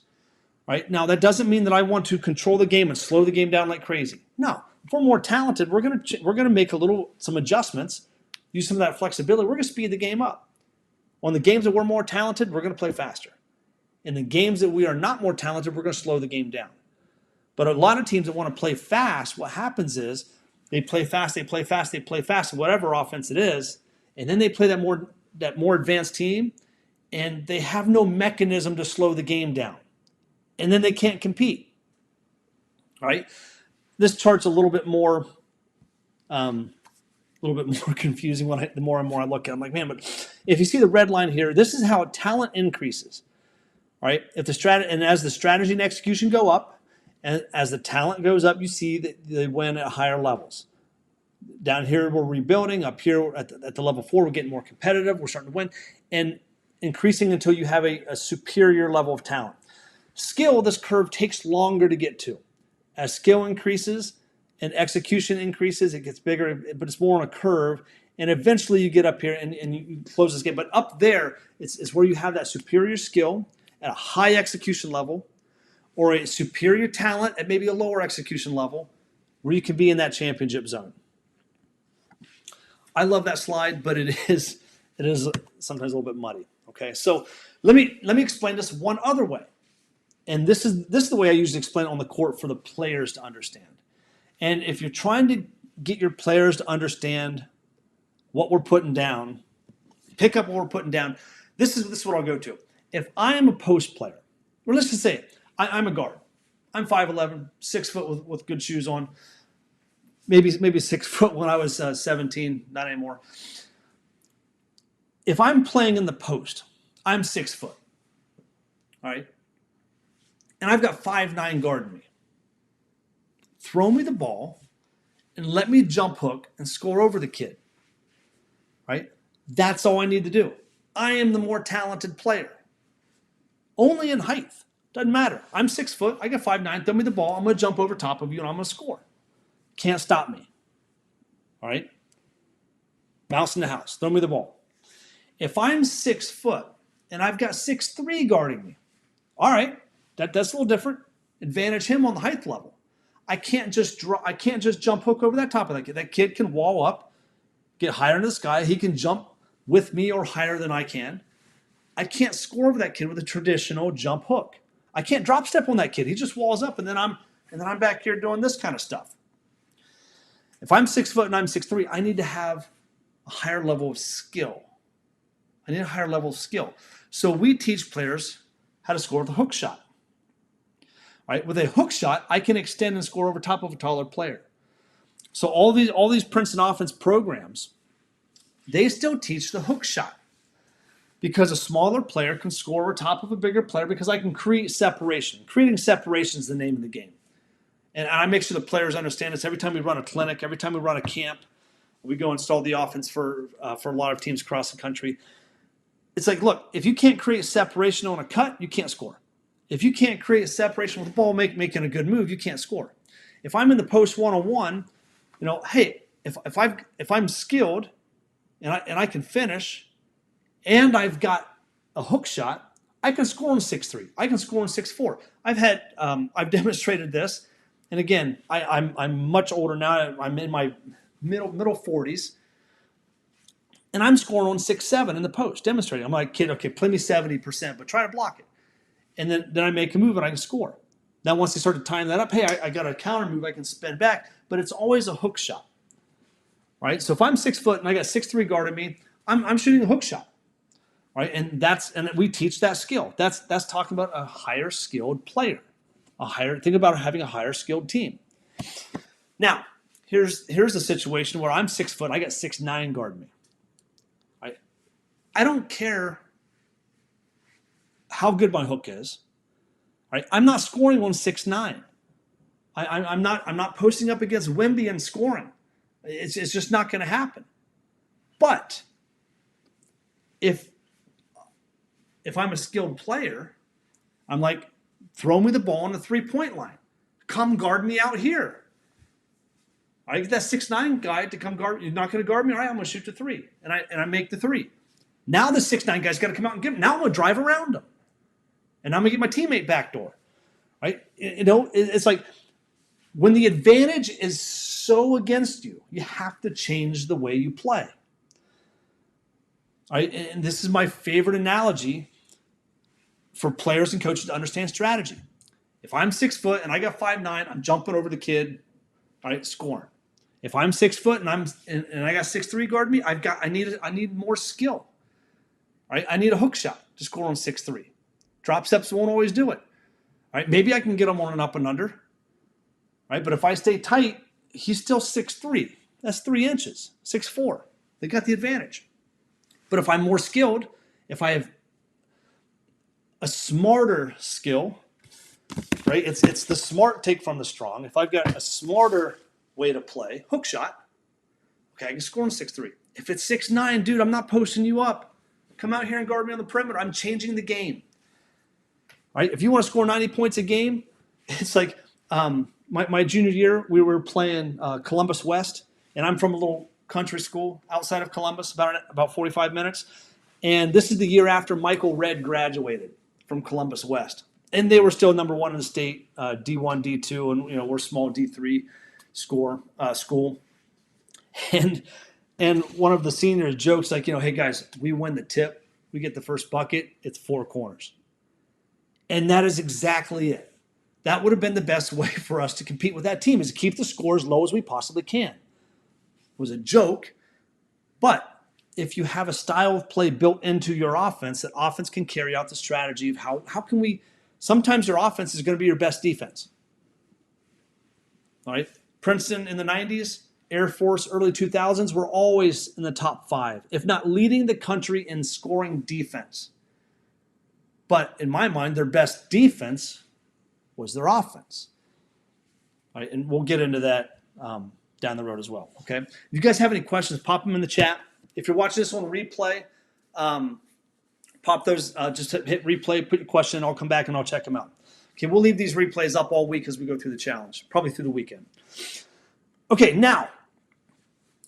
Right? Now, that doesn't mean that I want to control the game and slow the game down like crazy. No. If we're more talented, we're gonna make some adjustments, use some of that flexibility. We're gonna speed the game up. On the games that we're more talented, we're gonna play faster. In the games that we are not more talented, we're gonna slow the game down. But a lot of teams that want to play fast, what happens is they play fast, whatever offense it is, and then they play that more advanced team, and they have no mechanism to slow the game down, and then they can't compete. All right. This chart's a little bit more confusing the more and more I look at it. I'm like, man, but if you see the red line here, this is how talent increases. All right. If as the strategy and execution go up, and as the talent goes up, you see that they win at higher levels. Down here, we're rebuilding. Up here at the level 4, we're getting more competitive. We're starting to win, and increasing until you have a superior level of talent. Skill, this curve takes longer to get to. As skill increases and execution increases, it gets bigger, but it's more on a curve. And eventually you get up here and you close this game. But up there, it's where you have that superior skill at a high execution level, or a superior talent at maybe a lower execution level, where you can be in that championship zone. I love that slide, but it is sometimes a little bit muddy. Okay, so let me explain this one other way. And this is the way I usually explain it on the court for the players to understand. And if you're trying to get your players to understand what we're putting down, pick up what we're putting down, this is what I'll go to. If I am a post player, or let's just say I'm a guard. I'm 5'11", 6 foot with good shoes on. Maybe 6 foot when I was 17, not anymore. If I'm playing in the post, I'm 6 foot. All right? And I've got 5'9" guarding me. Throw me the ball and let me jump hook and score over the kid. Right? That's all I need to do. I am the more talented player. Only in height. Doesn't matter. I'm 6 foot. I got 5'9". Throw me the ball. I'm going to jump over top of you and I'm going to score. Can't stop me. All right? Mouse in the house. Throw me the ball. If I'm 6 foot and I've got 6'3" guarding me, all right, that's a little different. Advantage him on the height level. I can't just jump hook over that top of that kid. That kid can wall up, get higher into the sky. He can jump with me or higher than I can. I can't score over that kid with a traditional jump hook. I can't drop step on that kid. He just walls up, and then I'm back here doing this kind of stuff. If I'm 6 foot and I'm 6'3", I need to have a higher level of skill. So we teach players how to score with a hook shot. Right? With a hook shot, I can extend and score over top of a taller player. So all these Princeton offense programs, they still teach the hook shot, because a smaller player can score over top of a bigger player, because I can create separation. Creating separation is the name of the game. And I make sure the players understand this. Every time we run a clinic, every time we run a camp, we go install the offense for a lot of teams across the country. It's like, look, if you can't create separation on a cut, you can't score. If you can't create separation with the ball, making a good move, you can't score. If I'm in the post one-on-one, hey, if I'm skilled and I can finish, and I've got a hook shot, I can score in 6'3". I can score in 6'4". I've demonstrated this And again, I'm much older now. I'm in my middle 40s, and I'm scoring on 6-7 in the post, demonstrating. I'm like, kid, okay, play me 70%, but try to block it. And then I make a move and I can score. Now, once they start to time that up, hey, I got a counter move I can spin back, but it's always a hook shot, right? So if I'm 6 foot and I got 6'3" guarding me, I'm shooting a hook shot, right? And we teach that skill. That's talking about a higher skilled player, think about having a higher skilled team. Now, here's the situation where I'm 6 foot, I got 6'9" guarding me. Right? I don't care how good my hook is. Right? I'm not scoring on 6'9". I'm not posting up against Wemby and scoring. It's just not going to happen. But if I'm a skilled player, I'm like, throw me the ball on the 3-point line. Come guard me out here. I get that 6'9" guy to come guard. You're not going to guard me? All right, I'm going to shoot the 3. And I make the 3. Now the 6'9" guy's got to come out and give him. Now I'm going to drive around him. And I'm going to get my teammate backdoor. Right? It's like when the advantage is so against you, you have to change the way you play. Right? And this is my favorite analogy for players and coaches to understand strategy. If I'm 6 foot and I got 5'9", I'm jumping over the kid, right, scoring. If I'm 6 foot and I got 6'3" guard me, I need more skill. Right? I need a hook shot to score on 6'3". Drop steps won't always do it. Right? Maybe I can get him on an up and under. Right? But if I stay tight, he's still 6'3". That's 3 inches. 6'4". They got the advantage. But if I'm more skilled, if I have a smarter skill, right? It's the smart take from the strong. If I've got a smarter way to play, hook shot, okay, I can score on 6'3". If it's 6'9", dude, I'm not posting you up. Come out here and guard me on the perimeter. I'm changing the game. Right? If you want to score 90 points a game, it's like my junior year, we were playing Columbus West, and I'm from a little country school outside of Columbus, about 45 minutes. And this is the year after Michael Redd graduated from Columbus West. And they were still number 1 in the state, D1, D2, and we're small D3 school. And one of the seniors jokes like, hey guys, we win the tip, we get the first bucket, it's 4 corners. And that is exactly it. That would have been the best way for us to compete with that team, is to keep the score as low as we possibly can. It was a joke, but if you have a style of play built into your offense, that offense can carry out the strategy of how can we, sometimes your offense is going to be your best defense. All right. Princeton in the 90s, Air Force early 2000s were always in the top 5, if not leading the country in scoring defense. But in my mind, their best defense was their offense. All right, and we'll get into that down the road as well. Okay. If you guys have any questions, pop them in the chat. If you're watching this on replay, pop those. Just hit replay, put your question, and I'll come back and I'll check them out. Okay, we'll leave these replays up all week as we go through the challenge, probably through the weekend. Okay, now,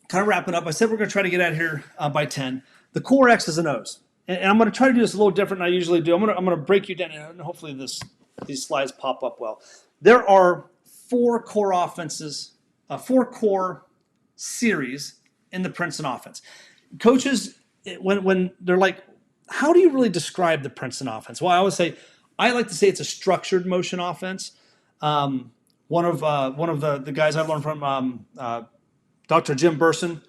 kind of wrapping up. I said we're going to try to get out of here by 10. The core X's and O's. And I'm going to try to do this a little different than I usually do. I'm going to break you down, and hopefully these slides pop up well. There are 4 core offenses, 4 core series in the Princeton offense. Coaches, when they're like, how do you really describe the Princeton offense? Well, I like to say it's a structured motion offense. One of the guys I learned from, Dr. Jim Burson,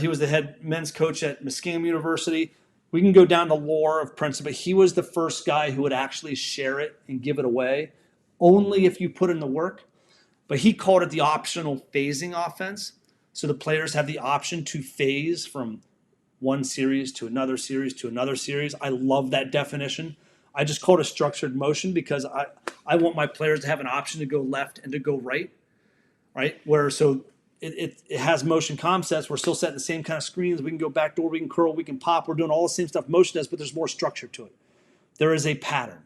he was the head men's coach at Muskingum University. We can go down the lore of Princeton, but he was the first guy who would actually share it and give it away, only if you put in the work. But he called it the optional phasing offense. So the players have the option to phase from one series to another series to another series. I love that definition. I just call it a structured motion because I want my players to have an option to go left and to go right? So it has motion concepts. We're still setting the same kind of screens. We can go backdoor, we can curl, we can pop. We're doing all the same stuff motion does, but there's more structure to it. There is a pattern.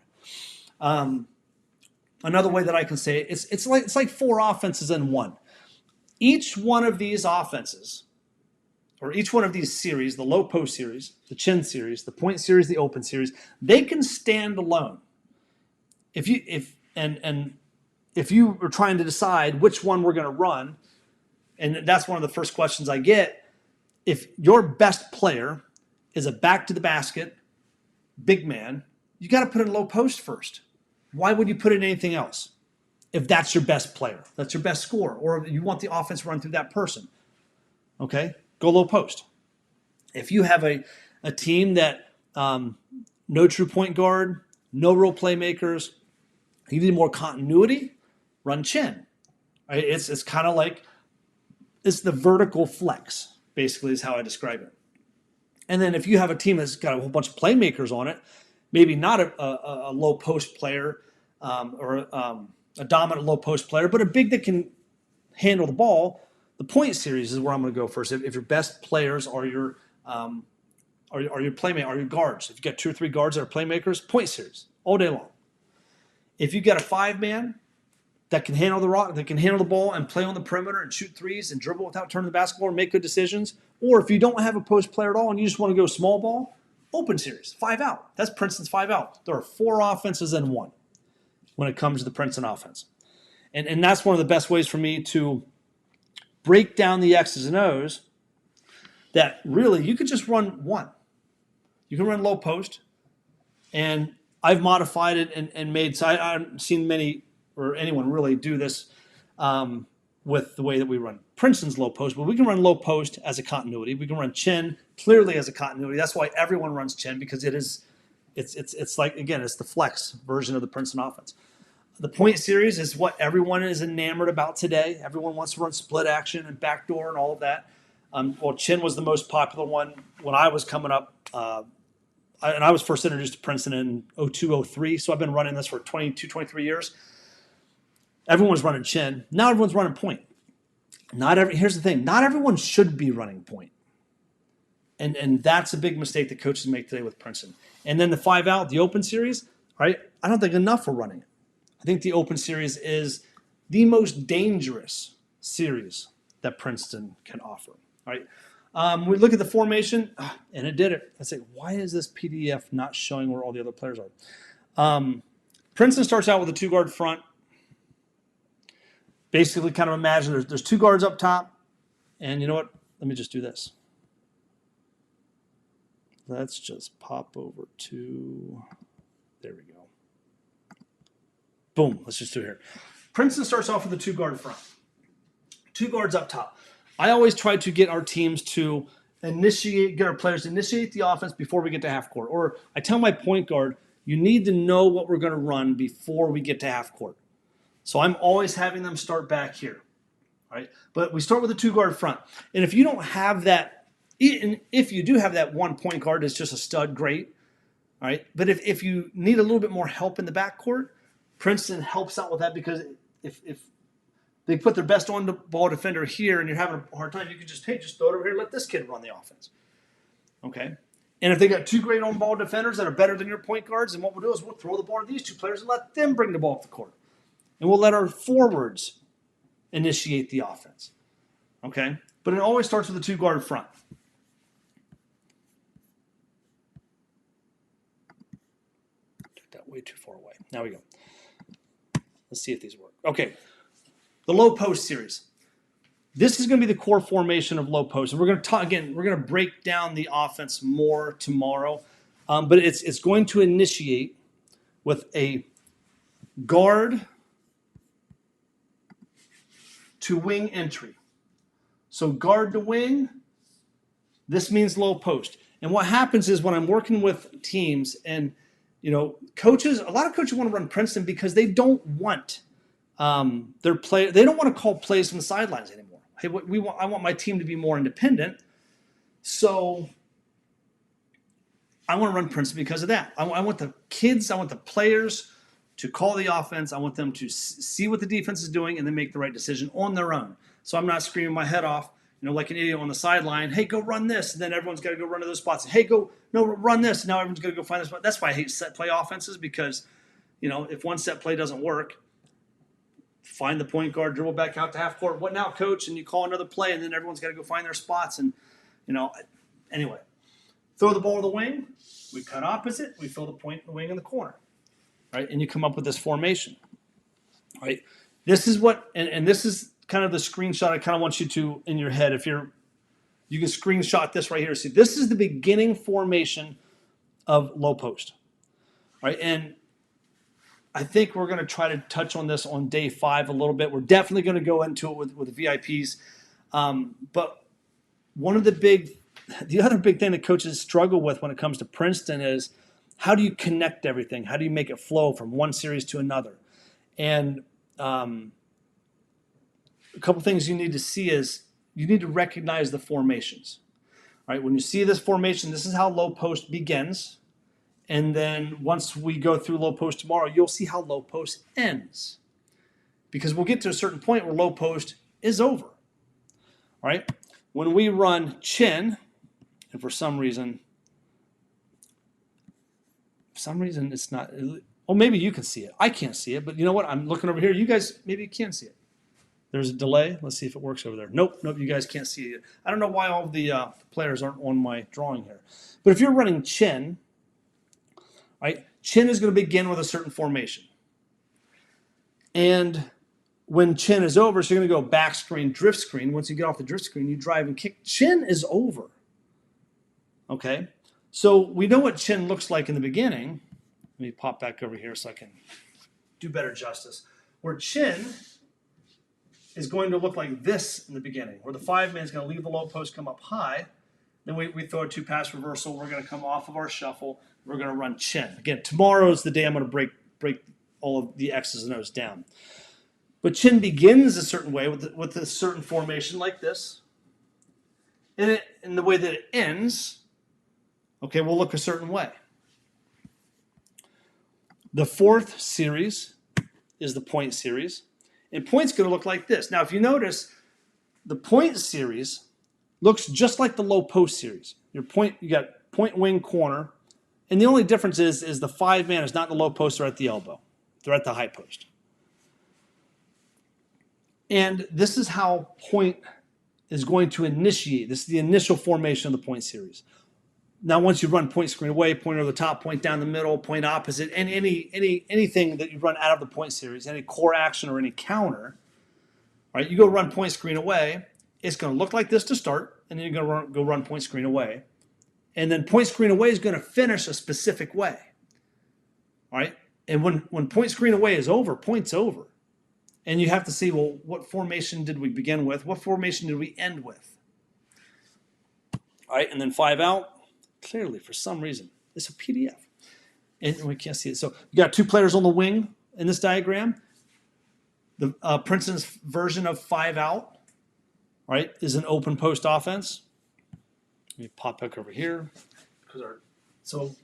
Another way that I can say it, it's like 4 offenses in one. Each one of these offenses, or each one of these series, the low post series, the chin series, the point series, the open series, they can stand alone. If if you are trying to decide which one we're going to run, and that's one of the first questions I get, if your best player is a back to the basket, big man, you got to put in low post first. Why would you put in anything else? If that's your best player, that's your best scorer, or you want the offense run through that person, okay, go low post. If you have a team that no true point guard, no real playmakers, you need more continuity, run chin. Right? It's kind of like, it's the vertical flex, basically, is how I describe it. And then if you have a team that's got a whole bunch of playmakers on it, maybe not a low post player or a dominant low post player, but a big that can handle the ball, the point series is where I'm going to go first. If your best players are your playmakers, are your guards. If you got 2 or 3 guards that are playmakers, point series all day long. If you got a 5-man that can handle the rock, that can handle the ball and play on the perimeter and shoot threes and dribble without turning the basketball and make good decisions, or if you don't have a post player at all and you just want to go small ball, open series, 5 out. That's Princeton's 5 out. There are 4 offenses in 1 when it comes to the Princeton offense. And that's one of the best ways for me to break down the X's and O's, that really you could just run one. You can run low post, and I've modified it and made, so I haven't seen many or anyone really do this with the way that we run Princeton's low post, but we can run low post as a continuity. We can run chin clearly as a continuity. That's why everyone runs chin, because it's like, again, it's the flex version of the Princeton offense. The point series is what everyone is enamored about today. Everyone wants to run split action and backdoor and all of that. Well, chin was the most popular one when I was coming up. And I was first introduced to Princeton in 02, 03, so I've been running this for 22, 23 years. Everyone was running chin. Now everyone's running point. Here's the thing. Not everyone should be running point. And that's a big mistake that coaches make today with Princeton. And then the 5 out, the open series, right? I don't think enough are running it. I think the open series is the most dangerous series that Princeton can offer, right? We look at the formation, and it did it. I say, why is this PDF not showing where all the other players are? Princeton starts out with a 2-guard front. Basically, kind of imagine there's 2 guards up top, and you know what? Let me just do this. Let's just pop over to, there we go. Boom, let's just do it here. Princeton starts off with a 2-guard front. 2 guards up top. I always try to get our teams to get our players to initiate the offense before we get to half court. Or I tell my point guard, you need to know what we're going to run before we get to half court. So I'm always having them start back here, right? But we start with a 2-guard front. And if you don't have that, if you do have that one point guard that's just a stud, great, all right? But if you need a little bit more help in the backcourt, Princeton helps out with that, because if they put their best on-ball defender here and you're having a hard time, you can just throw it over here and let this kid run the offense, okay? And if they got 2 great on-ball defenders that are better than your point guards, then what we'll do is we'll throw the ball to these 2 players and let them bring the ball up the court. And we'll let our forwards initiate the offense, okay? But it always starts with a 2-guard front. Took that way too far away. Now we go. Let's see if these work. Okay, the low post series. This is going to be the core formation of low post. And we're going to talk again. We're going to break down the offense more tomorrow, but it's going to initiate with a guard to wing entry. So guard to wing. This means low post. And what happens is when I'm working with teams and coaches, a lot of coaches want to run Princeton because they don't want their play. They don't want to call plays from the sidelines anymore. Hey, I want my team to be more independent. So I want to run Princeton because of that. I want the kids, I want the players to call the offense. I want them to see what the defense is doing and then make the right decision on their own. So I'm not screaming my head off, like an idiot on the sideline. Hey, go run this, and then everyone's got to go run to those spots. Hey, run this, and now everyone's got to go find this spot. That's why I hate set play offenses, because, if one set play doesn't work, find the point guard, dribble back out to half court. What now, coach? And you call another play, and then everyone's got to go find their spots. And, anyway, throw the ball to the wing. We cut opposite. We fill the point in the wing in the corner, right? And you come up with this formation, right? This is what, and this is kind of the screenshot I kind of want you to, in your head, if you can screenshot this right here. See, this is the beginning formation of low post, right? And I think we're going to try to touch on this on day 5 a little bit. We're definitely going to go into it with the VIPs. But one of the other big thing that coaches struggle with when it comes to Princeton is how do you connect everything? How do you make it flow from one series to another? And a couple things you need to see is you need to recognize the formations. All right, when you see this formation, this is how low post begins. And then once we go through low post tomorrow, you'll see how low post ends. Because we'll get to a certain point where low post is over. All right, when we run chin, and for some reason it's not, oh, maybe you can see it. I can't see it, but you know what? I'm looking over here. You guys maybe can see it. There's a delay. Let's see if it works over there. Nope, you guys can't see it. I don't know why all the players aren't on my drawing here. But if you're running chin, right, chin is going to begin with a certain formation. And when chin is over, so you're going to go back screen, drift screen. Once you get off the drift screen, you drive and kick. Chin is over. Okay? So we know what chin looks like in the beginning. Let me pop back over here so I can do better justice. Where chin is going to look like this in the beginning, where the 5-man is going to leave the low post, come up high. Then we throw a 2-pass reversal. We're going to come off of our shuffle. We're going to run chin. Again, tomorrow is the day I'm going to break all of the X's and O's down. But chin begins a certain way with a certain formation like this. And the way that it ends, okay, will look a certain way. The 4th series is the point series. And point's going to look like this. Now, if you notice, the point series looks just like the low post series. You got point, wing, corner. And the only difference is the 5-man is not in the low post, they're at the elbow. They're at the high post. And this is how point is going to initiate. This is the initial formation of the point series. Now, once you run point screen away, point over the top, point down the middle, point opposite, and anything that you run out of the point series, any core action or any counter, right? You go run point screen away. It's going to look like this to start, and then you're going to go run point screen away, and then point screen away is going to finish a specific way, all right? And when point screen away is over, point's over, and you have to see, well, what formation did we begin with? What formation did we end with? All right, and then 5 out. Clearly, for some reason, it's a PDF, and we can't see it. So you got 2 players on the wing in this diagram. The Princeton's version of 5 out, right, is an open post offense. Let me pop back over here so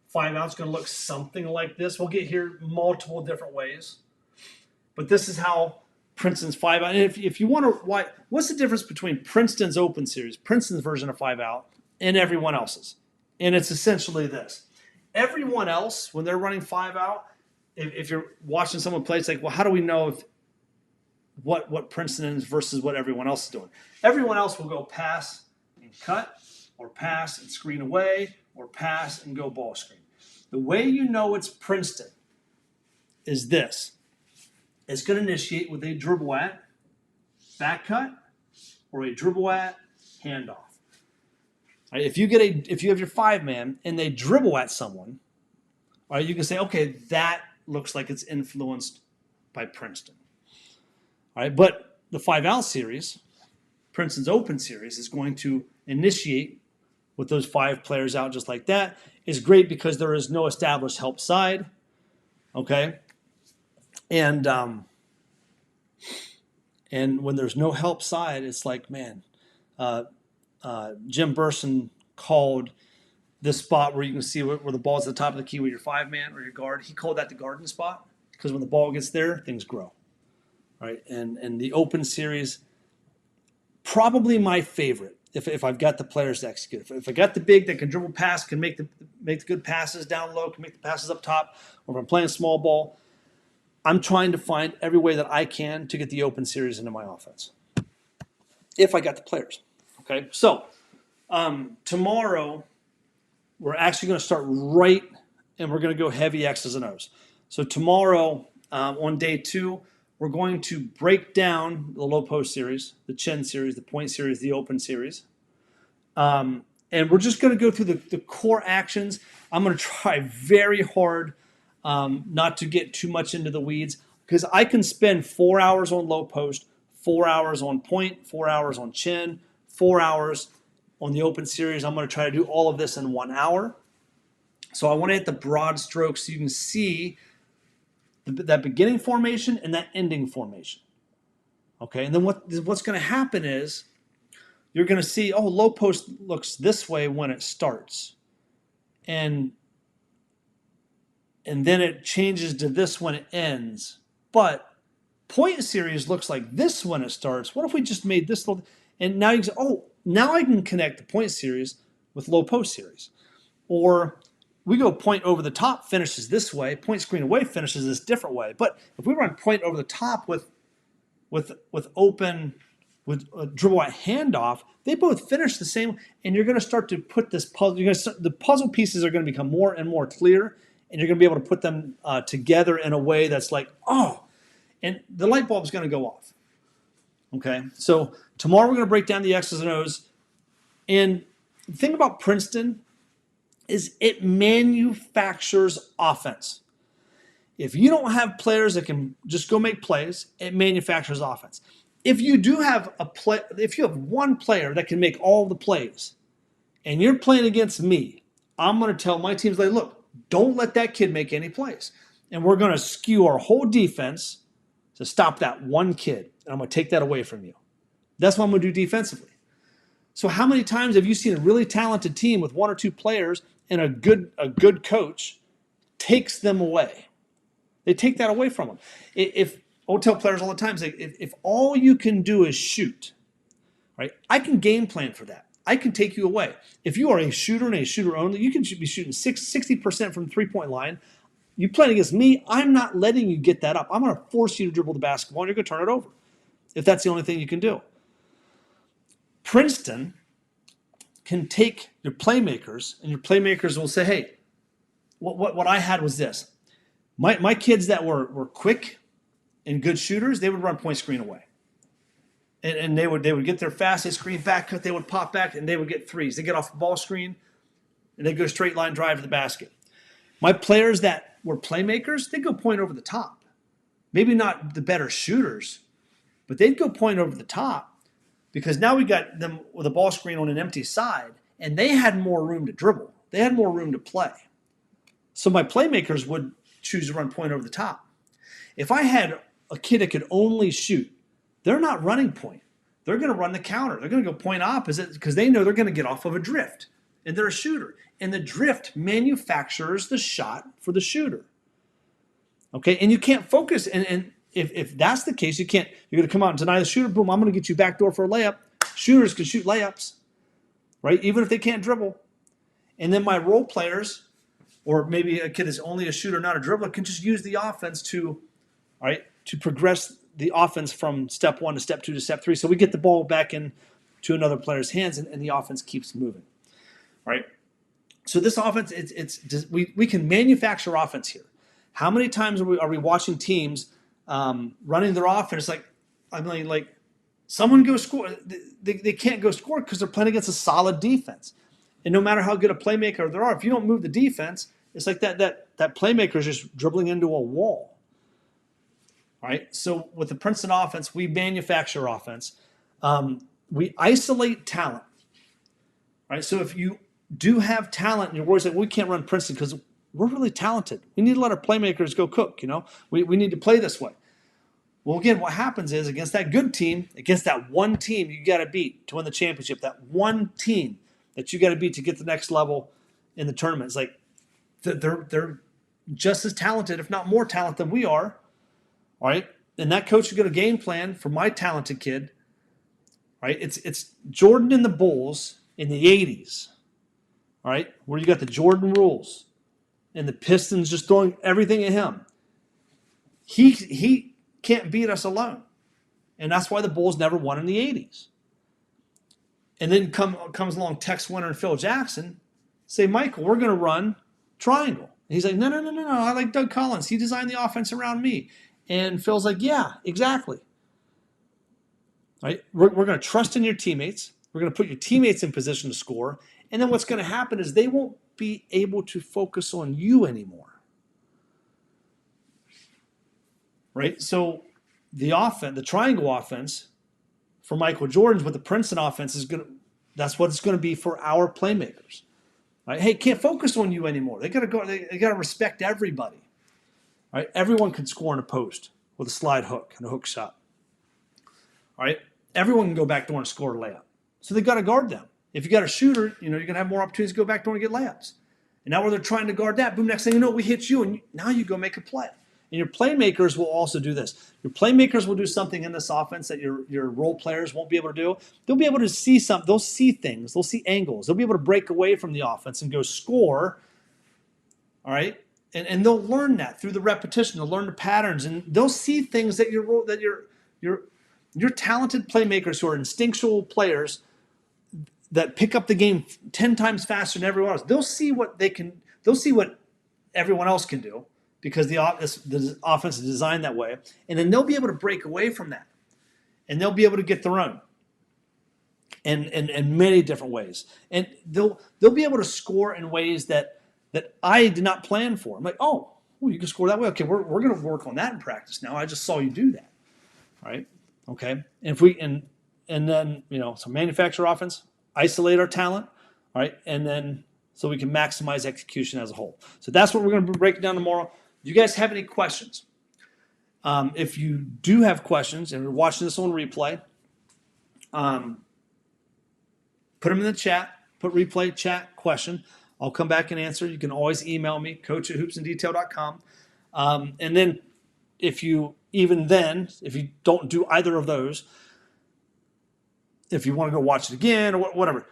5 out is going to look something like this. We'll get here multiple different ways, but this is how Princeton's 5 out. And if you wonder what's the difference between Princeton's open series, Princeton's version of 5 out, and everyone else's? And it's essentially this. Everyone else, when they're running 5 out, if you're watching someone play, it's like, well, how do we know what Princeton is versus what everyone else is doing? Everyone else will go pass and cut, or pass and screen away, or pass and go ball screen. The way you know it's Princeton is this. It's going to initiate with a dribble at, back cut, or a dribble at, handoff. Right, if you have your 5-man and they dribble at someone, all right, you can say, okay, that looks like it's influenced by Princeton. All right, but the 5 out series, Princeton's open series, is going to initiate with those 5 players out just like that. Is great because there is no established help side. Okay, and when there's no help side, it's like, man. Jim Burson called this spot where you can see where the ball's at the top of the key with your 5-man or your guard. He called that the garden spot because when the ball gets there, things grow. Right? And the open series, probably my favorite if I've got the players to execute. If I got the big that can dribble pass, can make the good passes down low, can make the passes up top, or if I'm playing small ball, I'm trying to find every way that I can to get the open series into my offense. If I got the players. Okay, so tomorrow we're actually going to start and we're going to go heavy X's and O's. So tomorrow on day 2, we're going to break down the low post series, the chin series, the point series, the open series. And we're just going to go through the core actions. I'm going to try very hard not to get too much into the weeds, because I can spend 4 hours on low post, 4 hours on point, 4 hours on chin, 4 hours on the open series. I'm going to try to do all of this in 1 hour. So I want to hit the broad strokes so you can see that beginning formation and that ending formation. Okay, and then what's going to happen is you're going to see, oh, low post looks this way when it starts. And then it changes to this when it ends. But point series looks like this when it starts. What if we just made this little, and now you can say, oh, now I can connect the point series with low post series. Or we go point over the top, finishes this way, point screen away finishes this different way. But if we run point over the top with open, with a dribble at handoff, they both finish the same, and you're going to start to put this puzzle. The puzzle pieces are going to become more and more clear, and you're going to be able to put them together in a way that's like, oh, and the light bulb is going to go off. Okay, so tomorrow we're going to break down the X's and O's. And the thing about Princeton is it manufactures offense. If you don't have players that can just go make plays, it manufactures offense. If you do have if you have one player that can make all the plays, and you're playing against me, I'm going to tell my teams, like, look, don't let that kid make any plays. And we're going to skew our whole defense to stop that one kid. And I'm going to take that away from you. That's what I'm going to do defensively. So how many times have you seen a really talented team with one or two players and a good coach takes them away? They take that away from them. I'll tell players all the time, if all you can do is shoot, right? I can game plan for that. I can take you away. If you are a shooter and a shooter only, you can be shooting 60% from the three-point line. You playing against me, I'm not letting you get that up. I'm going to force you to dribble the basketball, and you're going to turn it over if that's the only thing you can do. Princeton can take your playmakers, and your playmakers will say, hey, what I had was this. My kids that were quick and good shooters, they would run point screen away. And they would get their fast, they screen back cut, they would pop back, and they would get threes. They get off the ball screen, and they go straight line drive to the basket. My players that were playmakers, they'd go point over the top. Maybe not the better shooters, but they'd go point over the top because now we got them with a ball screen on an empty side, and they had more room to dribble. They had more room to play. So my playmakers would choose to run point over the top. If I had a kid that could only shoot, they're not running point. They're going to run the counter. They're going to go point opposite because they know they're going to get off of a drift, and they're a shooter. And the drift manufactures the shot for the shooter. Okay, and you can't focus. And if that's the case, you're going to come out and deny the shooter. Boom, I'm going to get you backdoor for a layup. Shooters can shoot layups, right? Even if they can't dribble. And then my role players, or maybe a kid is only a shooter, not a dribbler, can just use the offense to progress the offense from step 1 to step 2 to step 3. So we get the ball back in to another player's hands, and the offense keeps moving, right? So this offense, we can manufacture offense here. How many times are we watching teams running their offense? Like someone go score. They can't go score because they're playing against a solid defense. And no matter how good a playmaker there are, if you don't move the defense, it's like that playmaker is just dribbling into a wall. All right. So with the Princeton offense, we manufacture offense. We isolate talent. Right. So if you do have talent and you're worried that we can't run Princeton because we're really talented, we need to let our playmakers go cook. We need to play this way. Well, again, what happens is against that good team, against that one team you got to beat to win the championship, that one team that you got to beat to get to the next level in the tournament. It's like they're just as talented, if not more talented than we are. All right. And that coach is going to game plan for my talented kid. Right. It's Jordan and the Bulls in the 80s. All right. Where you got the Jordan rules and the Pistons just throwing everything at him. He can't beat us alone. And that's why the Bulls never won in the 80s. And then comes along Tex Winter and Phil Jackson, say, Michael, we're going to run triangle. And he's like, no. I like Doug Collins. He designed the offense around me. And Phil's like, yeah, exactly. Right? We're going to trust in your teammates. We're going to put your teammates in position to score. And then what's going to happen is they won't be able to focus on you anymore. Right? So the triangle offense for Michael Jordan's with the Princeton offense that's what it's going to be for our playmakers. Right? Hey, can't focus on you anymore. They got to respect everybody. Right? Everyone can score in a post with a slide hook and a hook shot. All right? Everyone can go back door and score a layup. So they got to guard them. If you got a shooter, you're going to have more opportunities to go back door and get layups. And now where they're trying to guard that, boom, next thing you know, we hit you, and now you go make a play. And your playmakers will also do this. Your playmakers will do something in this offense that your role players won't be able to do. They'll be able to see something. They'll see things. They'll see angles. They'll be able to break away from the offense and go score. All right? And they'll learn that through the repetition. They'll learn the patterns, and they'll see things that your talented playmakers who are instinctual players that pick up the game 10 times faster than everyone else. They'll see what everyone else can do because the offense is designed that way. And then they'll be able to break away from that. And they'll be able to get their own. And in many different ways. And they'll be able to score in ways that I did not plan for. I'm like, oh, you can score that way. Okay, we're going to work on that in practice now. I just saw you do that. All right. Okay. And if we and then, so manufacture offense, isolate our talent, all right, and then so we can maximize execution as a whole. So that's what we're going to be breaking down tomorrow. Do you guys have any questions? If you do have questions and you're watching this on replay, put them in the chat. Put replay, chat, question. I'll come back and answer. You can always email me, coach@hoopsindetail.com. And then if you don't do either of those, if you want to go watch it again or whatever,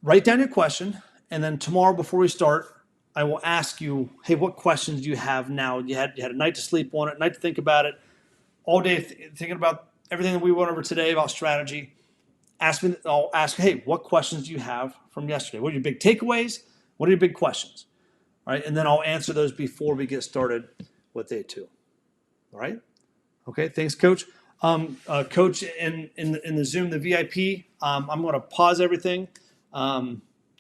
write down your question. And then tomorrow before we start, I will ask you, hey, what questions do you have now? You had a night to sleep on it, a night to think about it, all day thinking about everything that we went over today about strategy. I'll ask, hey, what questions do you have from yesterday? What are your big takeaways? What are your big questions? All right, and then I'll answer those before we get started with day 2. All right? Okay, thanks, Coach. Coach, in the Zoom, the VIP, I'm going to pause everything,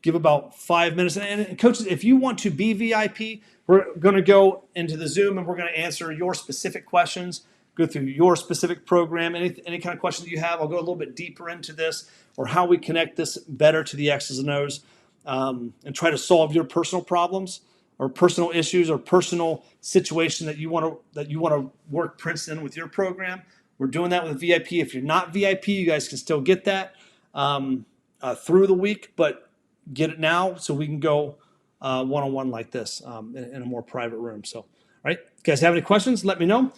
give about 5 minutes. And coaches, if you want to be VIP, we're going to go into the Zoom and we're going to answer your specific questions, go through your specific program, any kind of questions you have. I'll go a little bit deeper into this or how we connect this better to the X's and O's, and try to solve your personal problems or personal issues or personal situation that you want to work Princeton with your program. We're doing that with VIP. If you're not VIP, you guys can still get that through the week, but get it now so we can go one-on-one like this in a more private room. So, all right, you guys have any questions? Let me know.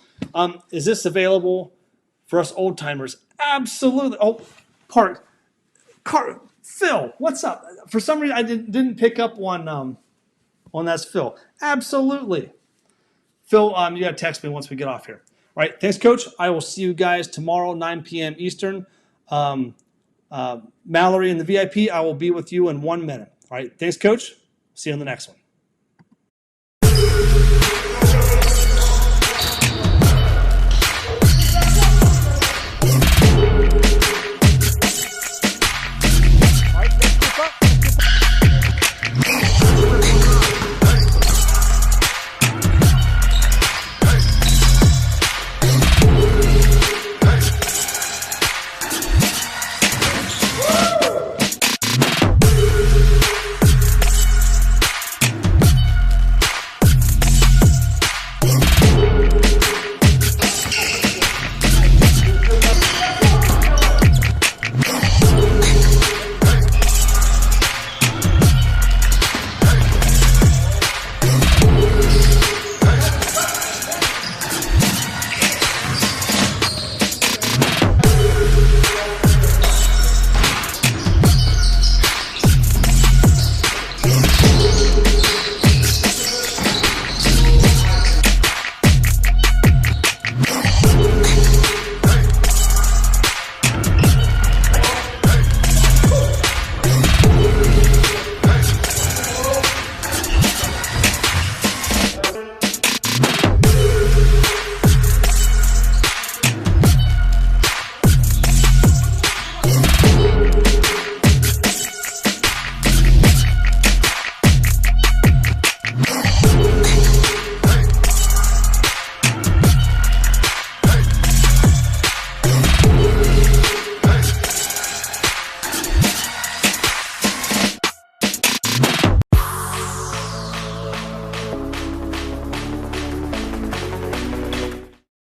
Is this available for us old timers? Absolutely. Oh, Phil, what's up? For some reason, I didn't pick up on that's Phil. Absolutely. Phil, you got to text me once we get off here. All right, thanks, Coach. I will see you guys tomorrow, 9 p.m. Eastern. Mallory in the VIP, I will be with you in 1 minute. All right, thanks, Coach. See you on the next one.